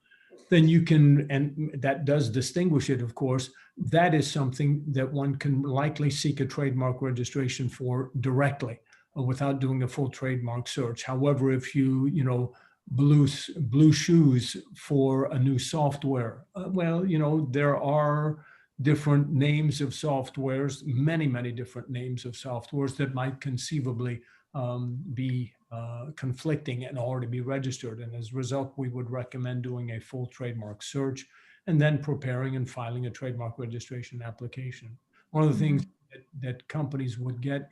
then you can, and that does distinguish it, of course, that is something that one can likely seek a trademark registration for directly without doing a full trademark search. However, if you blue shoes for a new software, well, there are different names of softwares, many different names of softwares that might conceivably be conflicting and already be registered. And as a result, we would recommend doing a full trademark search and then preparing and filing a trademark registration application. One of the things that companies would get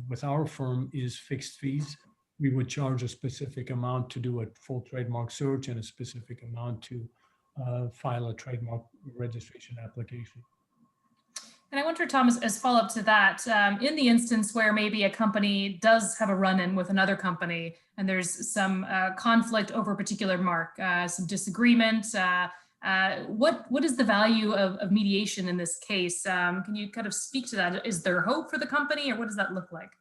with our firm is fixed fees. We would charge a specific amount to do a full trademark search and a specific amount to file a trademark registration application. And I wonder, Thomas, as follow-up to that, in the instance where maybe a company does have a run-in with another company and there's some conflict over a particular mark, some disagreement, what is the value of mediation in this case? Can you kind of speak to that? Is there hope for the company, or what does that look like?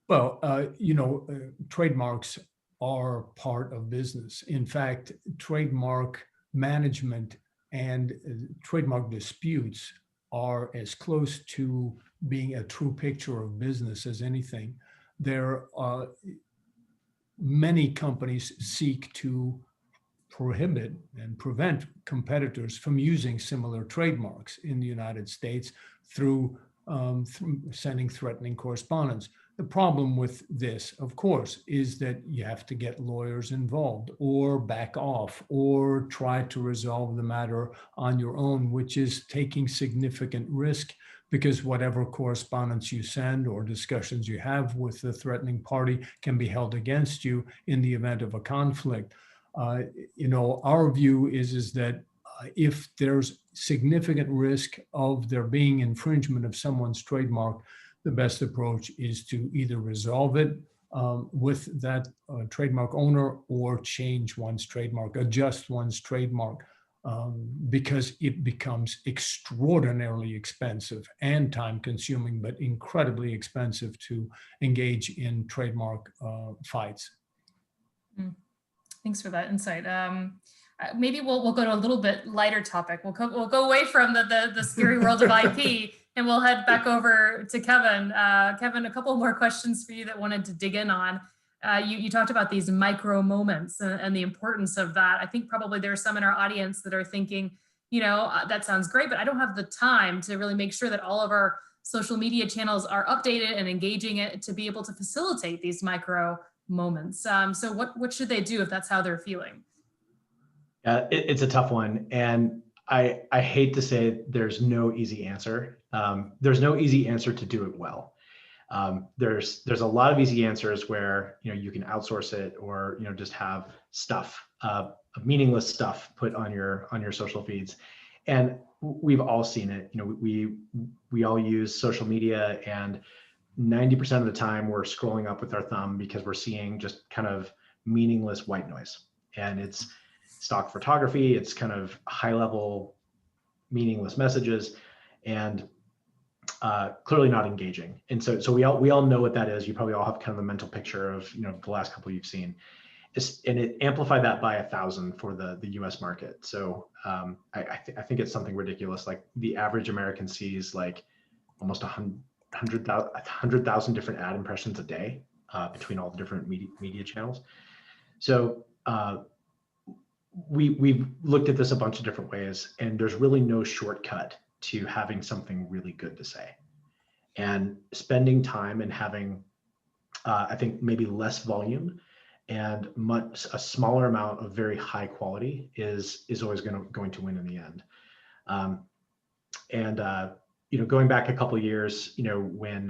Well, trademarks are part of business. In fact, trademark management and trademark disputes are as close to being a true picture of business as anything. There are many companies seek to prohibit and prevent competitors from using similar trademarks in the United States through sending threatening correspondence. The problem with this, of course, is that you have to get lawyers involved or back off or try to resolve the matter on your own, which is taking significant risk, because whatever correspondence you send or discussions you have with the threatening party can be held against you in the event of a conflict. Our view is that if there's significant risk of there being infringement of someone's trademark, the best approach is to either resolve it with that trademark owner or change one's trademark, adjust one's trademark, because it becomes extraordinarily expensive and time-consuming, but incredibly expensive to engage in trademark fights. Thanks for that insight. Maybe we'll go to a little bit lighter topic. We'll go away from the scary world of IP, and we'll head back over to Kevin. Kevin, a couple more questions for you that wanted to dig in on. You talked about these micro moments and the importance of that. I think probably there are some in our audience that are thinking, that sounds great, but I don't have the time to really make sure that all of our social media channels are updated and engaging it to be able to facilitate these micro moments. So what should they do if that's how they're feeling? It's a tough one. And I hate to say there's no easy answer. There's no easy answer to do it well. There's a lot of easy answers where, you can outsource it or, just have stuff, meaningless stuff put on your social feeds. And we've all seen it. We all use social media, and 90% of the time we're scrolling up with our thumb because we're seeing just kind of meaningless white noise. And it's stock photography, it's kind of high level meaningless messages, and clearly not engaging. And so we all know what that is. You probably all have kind of a mental picture of the last couple you've seen. And it amplified that by 1,000 for the US market. So I think it's something ridiculous. Like the average American sees like almost 100,000 different ad impressions a day between all the different media channels. So we've looked at this a bunch of different ways, and there's really no shortcut to having something really good to say. And spending time and having, I think, maybe less volume and a smaller amount of very high quality is always going to win in the end. Going back a couple of years, when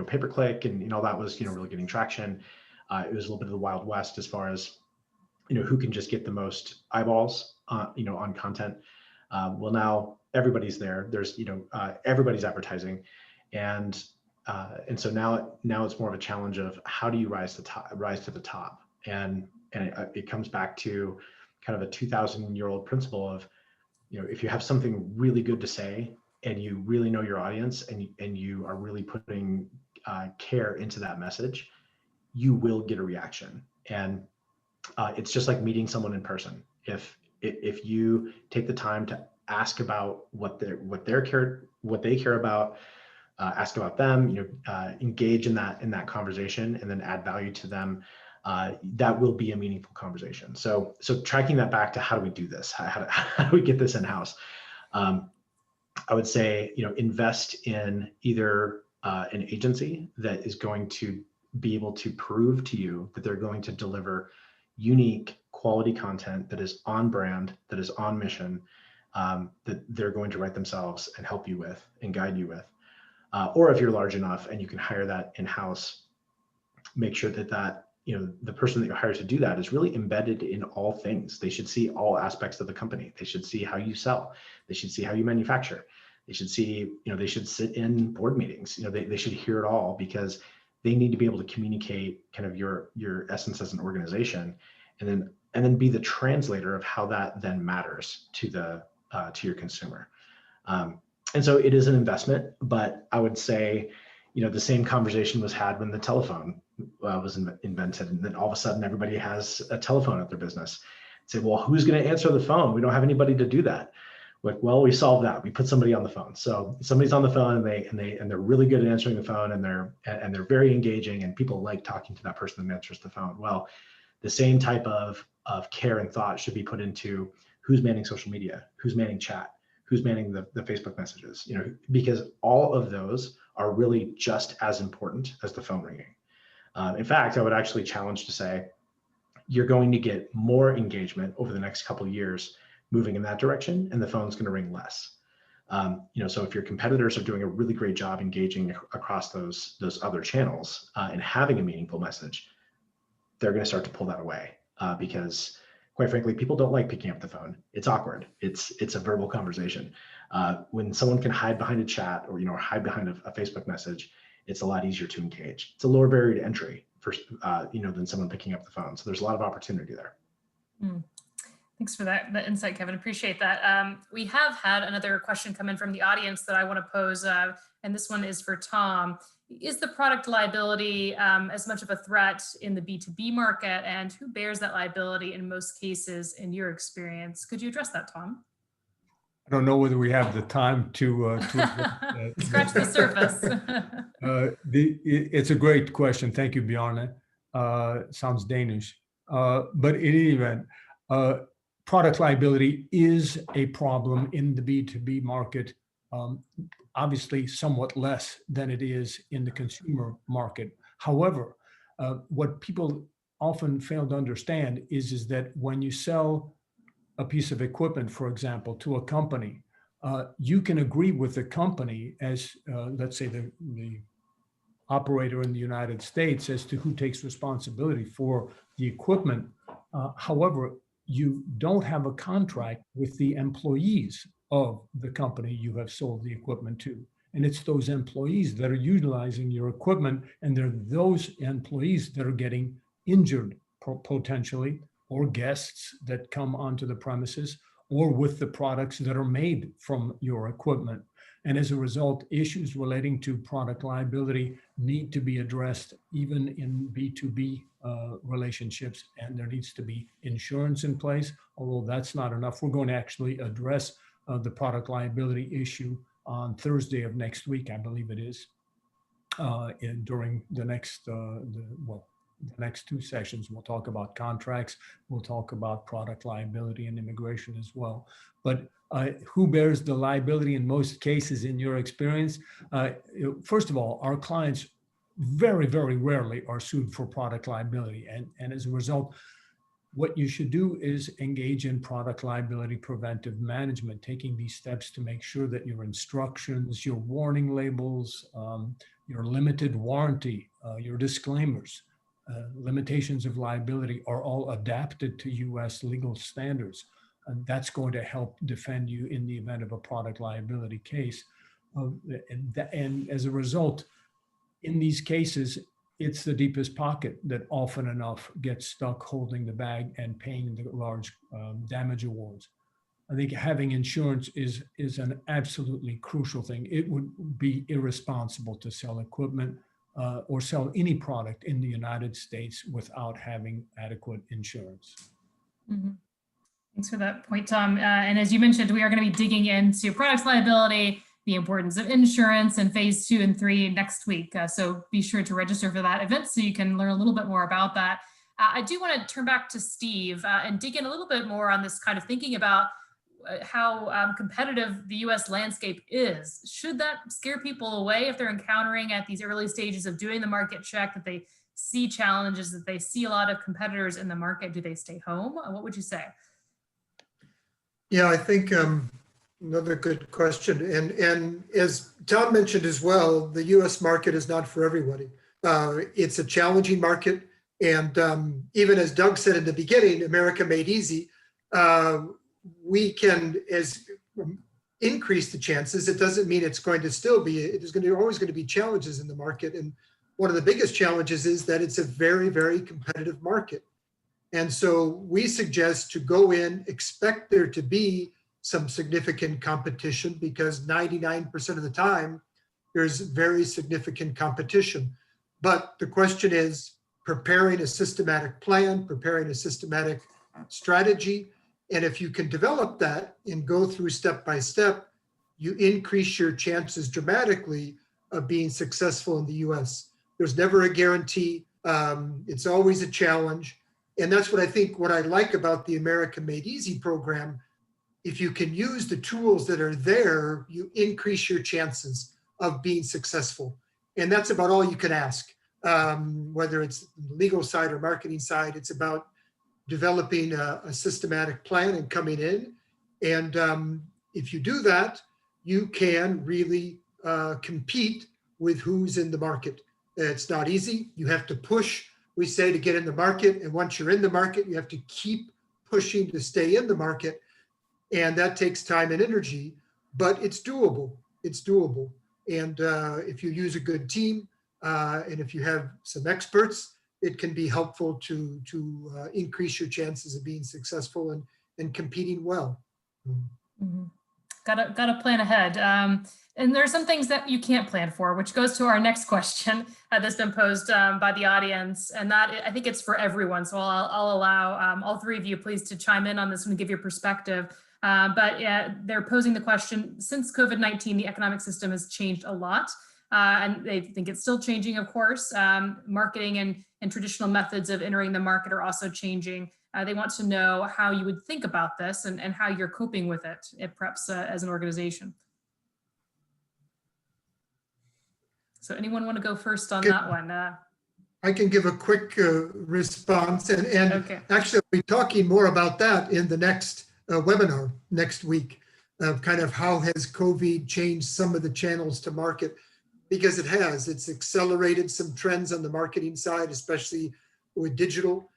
pay-per-click and all that was really getting traction, it was a little bit of the Wild West as far as who can just get the most eyeballs on content. Well, now everybody's there. There's everybody's advertising, and so now it's more of a challenge of how do you rise to the top, and it comes back to kind of a 2,000-year-old principle of if you have something really good to say and you really know your audience and you are really putting care into that message, you will get a reaction. And it's just like meeting someone in person. If you take the time to ask about what they care about, ask about them, engage in that conversation, and then add value to them, that will be a meaningful conversation. So tracking that back to how do we do this? How do we get this in-house? I would say, invest in either an agency that is going to be able to prove to you that they're going to deliver unique quality content that is on brand, that is on mission, that they're going to write themselves and help you with and guide you with. Or if you're large enough and you can hire that in-house, make sure that the person that you hire to do that is really embedded in all things. They should see all aspects of the company. They should see how you sell. They should see how you manufacture. They should see, they should sit in board meetings. They should hear it all, because they need to be able to communicate kind of your essence as an organization, and then be the translator of how that then matters to your consumer. And so it is an investment, but I would say, the same conversation was had when the telephone was invented, and then all of a sudden everybody has a telephone at their business. Say, well, who's going to answer the phone? We don't have anybody to do that. Like, well, we solved that. We put somebody on the phone. So somebody's on the phone, and they're really good at answering the phone, and they're very engaging, and people like talking to that person that answers the phone. Well, the same type of care and thought should be put into who's manning social media, who's manning chat, who's manning the Facebook messages, because all of those are really just as important as the phone ringing. In fact, I would actually challenge to say you're going to get more engagement over the next couple of years moving in that direction, and the phone's going to ring less. So if your competitors are doing a really great job engaging across those other channels and having a meaningful message, they're going to start to pull that away because, quite frankly, people don't like picking up the phone. It's awkward. It's a verbal conversation. When someone can hide behind a chat or hide behind a Facebook message, it's a lot easier to engage. It's a lower barrier to entry for than someone picking up the phone. So there's a lot of opportunity there. Thanks for that insight, Kevin. Appreciate that. We have had another question come in from the audience that I want to pose, and this one is for Tom. Is the product liability as much of a threat in the B2B market, and who bears that liability in most cases in your experience? Could you address that, Tom? I don't know whether we have the time to scratch the surface. It's a great question. Thank you, Bjarne. Sounds Danish. But in any event, product liability is a problem in the B2B market, obviously somewhat less than it is in the consumer market. However, what people often fail to understand is that when you sell a piece of equipment, for example, to a company, you can agree with the company as, let's say, the operator in the United States as to who takes responsibility for the equipment. However, you don't have a contract with the employees of the company you have sold the equipment to. And it's those employees that are utilizing your equipment, and they're those employees that are getting injured potentially, or guests that come onto the premises, or with the products that are made from your equipment. And as a result, issues relating to product liability need to be addressed even in B2B relationships, and there needs to be insurance in place. Although that's not enough, we're going to actually address the product liability issue on Thursday of next week, I believe it is, during the next, the next two sessions. We'll talk about contracts, we'll talk about product liability and immigration as well. But who bears the liability in most cases in your experience? First of all, our clients very, very rarely are sued for product liability. And as a result, what you should do is engage in product liability preventive management, taking these steps to make sure that your instructions, your warning labels, your limited warranty, your disclaimers, limitations of liability are all adapted to U.S. legal standards. And that's going to help defend you in the event of a product liability case. And as a result, in these cases, it's the deepest pocket that often enough gets stuck holding the bag and paying the large damage awards. I think having insurance is an absolutely crucial thing. It would be irresponsible to sell equipment or sell any product in the United States without having adequate insurance. Mm-hmm. Thanks for that point, Tom. And as you mentioned, we are going to be digging into products liability, the importance of insurance, and phase 2 and 3 next week. So be sure to register for that event so you can learn a little bit more about that. I do want to turn back to Steve and dig in a little bit more on this kind of thinking about how competitive the U.S. landscape is. Should that scare people away if they're encountering at these early stages of doing the market check, that they see challenges, that they see a lot of competitors in the market? Do they stay home? What would you say? Yeah, I think another good question. And as Tom mentioned as well, the U.S. market is not for everybody. It's a challenging market. And even as Doug said in the beginning, America Made Easy, we can increase the chances. It doesn't mean it's going to still be, always going to be challenges in the market. And one of the biggest challenges is that it's a very, very competitive market. And so we suggest to go in, expect there to be some significant competition, because 99% of the time there's very significant competition. But the question is preparing a systematic plan, preparing a systematic strategy. And if you can develop that and go through step by step, you increase your chances dramatically of being successful in the US. There's never a guarantee. It's always a challenge. And that's what I think, what I like about the America Made Easy program. If you can use the tools that are there, you increase your chances of being successful. And that's about all you can ask, whether it's the legal side or marketing side. It's about developing a systematic plan and coming in. And if you do that, you can really compete with who's in the market. It's not easy. You have to push, we say, to get in the market. And once you're in the market, you have to keep pushing to stay in the market. And that takes time and energy, but it's doable. It's doable. And if you use a good team and if you have some experts, it can be helpful to increase your chances of being successful and competing well. Mm-hmm. Got to plan ahead. And there are some things that you can't plan for, which goes to our next question that's been posed by the audience. And that, I think it's for everyone. So I'll allow all three of you please to chime in on this one and give your perspective. But yeah, they're posing the question, since COVID-19, the economic system has changed a lot. And they think it's still changing, of course. Marketing and traditional methods of entering the market are also changing. They want to know how you would think about this and how you're coping with it, perhaps as an organization. So anyone want to go first on that one? I can give a quick response. And okay. Actually, I'll be talking more about that in the next webinar next week, kind of how has COVID changed some of the channels to market, because it has. It's accelerated some trends on the marketing side, especially with digital.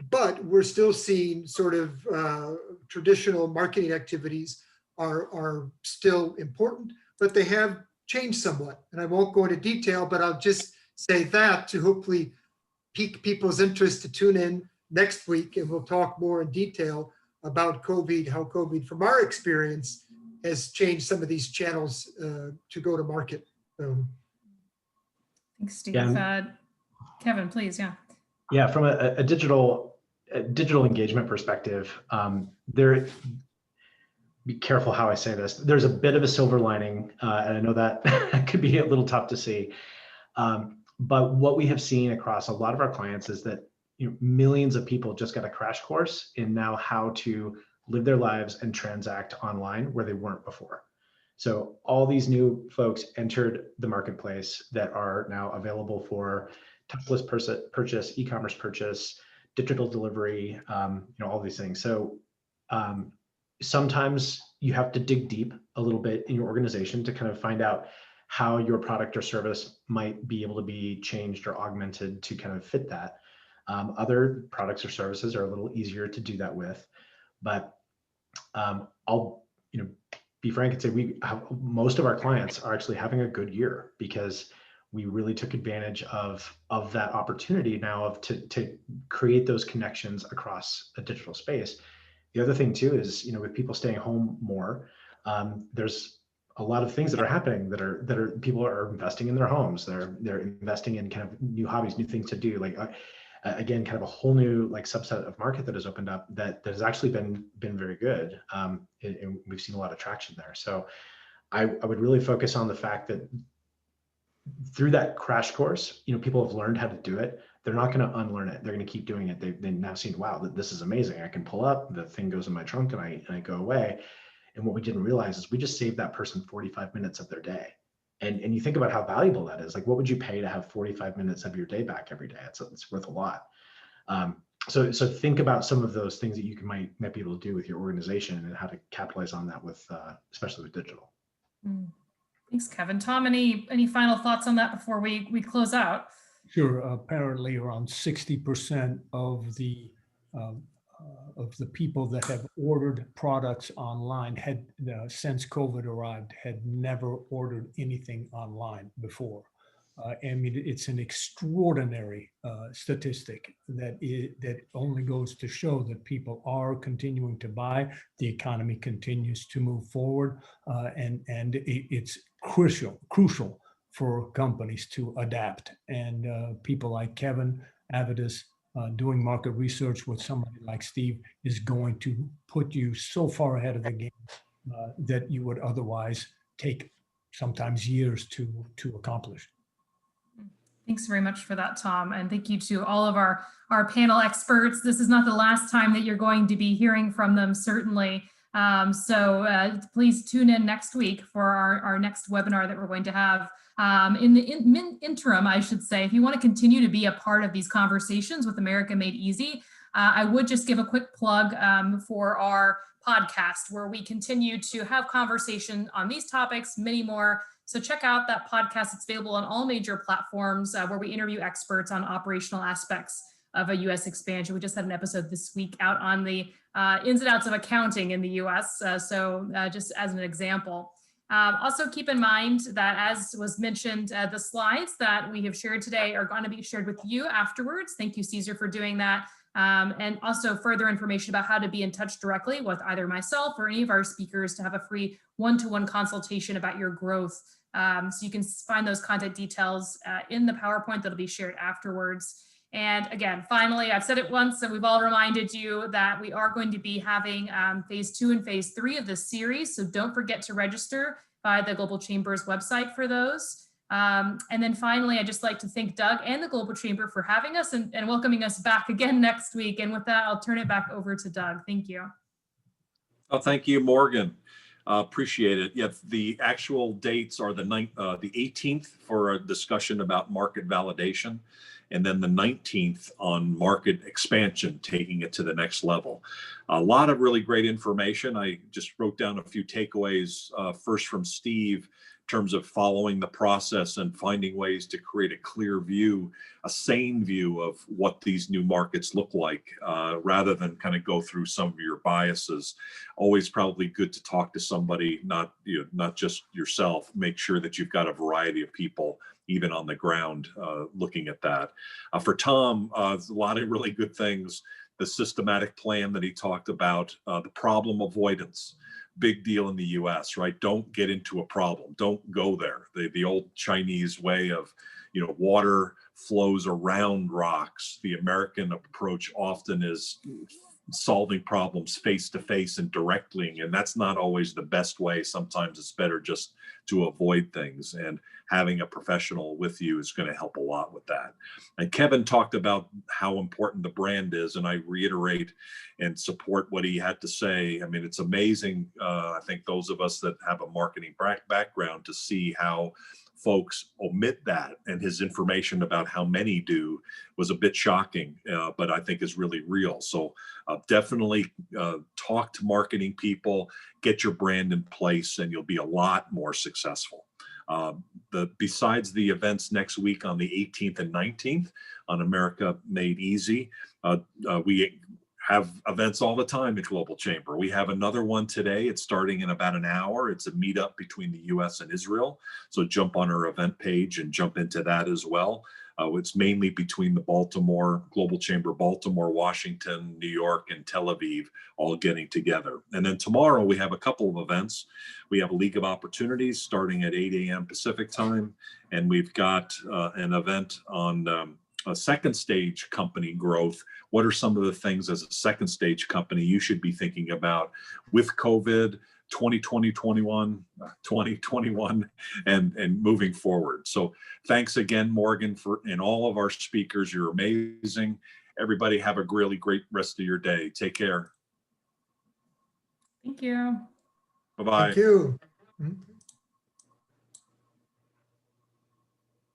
But we're still seeing sort of traditional marketing activities are still important, but they have changed somewhat. And I won't go into detail, but I'll just say that to hopefully pique people's interest to tune in next week, and we'll talk more in detail about COVID, how COVID, from our experience, has changed some of these channels to go to market. Thanks, Steve. Yeah. Kevin, please, yeah. Yeah, from a digital engagement perspective, be careful how I say this. There's a bit of a silver lining, and I know that could be a little tough to see. But what we have seen across a lot of our clients is that millions of people just got a crash course in now how to live their lives and transact online where they weren't before. So all these new folks entered the marketplace that are now available for touchless purchase, e-commerce purchase, digital delivery, all these things. So sometimes you have to dig deep a little bit in your organization to kind of find out how your product or service might be able to be changed or augmented to kind of fit that. Other products or services are a little easier to do that with, but I'll be frank and say most of our clients are actually having a good year because we really took advantage of that opportunity now to create those connections across a digital space. The other thing too is, with people staying home more, there's a lot of things that are happening that are people are investing in their homes. They're investing in kind of new hobbies, new things to do. Like again, kind of a whole new subset of market that has opened up that has actually been very good, and we've seen a lot of traction there. So I would really focus on the fact that through that crash course, people have learned how to do it. They're not going to unlearn it. They're going to keep doing it. They've now seen, wow, this is amazing. I can pull up, the thing goes in my trunk, and I go away. And what we didn't realize is we just saved that person 45 minutes of their day. And you think about how valuable that is. Like, what would you pay to have 45 minutes of your day back every day? It's worth a lot. So think about some of those things that you might be able to do with your organization and how to capitalize on that with, especially with digital. Thanks, Kevin. Tom, any final thoughts on that before we close out? Sure. Apparently, around 60% of the people that have ordered products online had, since COVID arrived, had never ordered anything online before. I mean, it's an extraordinary statistic that only goes to show that people are continuing to buy. The economy continues to move forward, and it's crucial for companies to adapt. And people like Kevin Avitus doing market research with somebody like Steve is going to put you so far ahead of the game that you would otherwise take sometimes years to accomplish. Thanks very much for that, Tom. And thank you to all of our panel experts. This is not the last time that you're going to be hearing from them, certainly. So please tune in next week for our next webinar that we're going to have. In the interim, I should say, if you want to continue to be a part of these conversations with America Made Easy, I would just give a quick plug for our podcast, where we continue to have conversation on these topics, many more. So check out that podcast. It's available on all major platforms where we interview experts on operational aspects of a U.S. expansion. We just had an episode this week out on the ins and outs of accounting in the U.S. So just as an example. Also keep in mind that, as was mentioned, the slides that we have shared today are going to be shared with you afterwards. Thank you, Caesar, for doing that. And also further information about how to be in touch directly with either myself or any of our speakers to have a free one-to-one consultation about your growth. So you can find those contact details in the PowerPoint that'll be shared afterwards. And again, finally, I've said it once, and we've all reminded you that we are going to be having phase 2 and phase 3 of this series. So don't forget to register by the Global Chamber's website for those. And then finally, I'd just like to thank Doug and the Global Chamber for having us and welcoming us back again next week. And with that, I'll turn it back over to Doug. Thank you. Oh, thank you, Morgan. Appreciate it. Yeah, the actual dates are the 18th for a discussion about market validation, and then the 19th on market expansion, taking it to the next level. A lot of really great information. I just wrote down a few takeaways, first from Steve, in terms of following the process and finding ways to create a clear view, a sane view of what these new markets look like, rather than kind of go through some of your biases. Always probably good to talk to somebody, not just yourself. Make sure that you've got a variety of people even on the ground looking at that. For Tom, a lot of really good things. The systematic plan that he talked about, the problem avoidance. Big deal in the U.S., right? Don't get into a problem. Don't go there. The old Chinese way of, water flows around rocks. The American approach often is solving problems face to face and directly, and that's not always the best way. Sometimes it's better just to avoid things, and having a professional with you is going to help a lot with that. And Kevin talked about how important the brand is, and I reiterate and support what he had to say. I mean, it's amazing. I think those of us that have a marketing background, to see how folks omit that, and his information about how many do was a bit shocking, but I think is really real. So definitely talk to marketing people, get your brand in place, and you'll be a lot more successful. Besides the events next week on the 18th and 19th on America Made Easy, we have events all the time at Global Chamber. We have another one today. It's starting in about an hour. It's a meetup between the U.S. and Israel. So jump on our event page and jump into that as well. It's mainly between the Global Chamber, Baltimore, Washington, New York, and Tel Aviv, all getting together. And then tomorrow we have a couple of events. We have a League of Opportunities starting at 8 a.m. Pacific time. And we've got an event on a second stage company growth. What are some of the things as a second stage company you should be thinking about with COVID, 2020, 2021, and moving forward? So thanks again, Morgan, and all of our speakers. You're amazing. Everybody have a really great rest of your day. Take care. Thank you. Bye-bye. Thank you.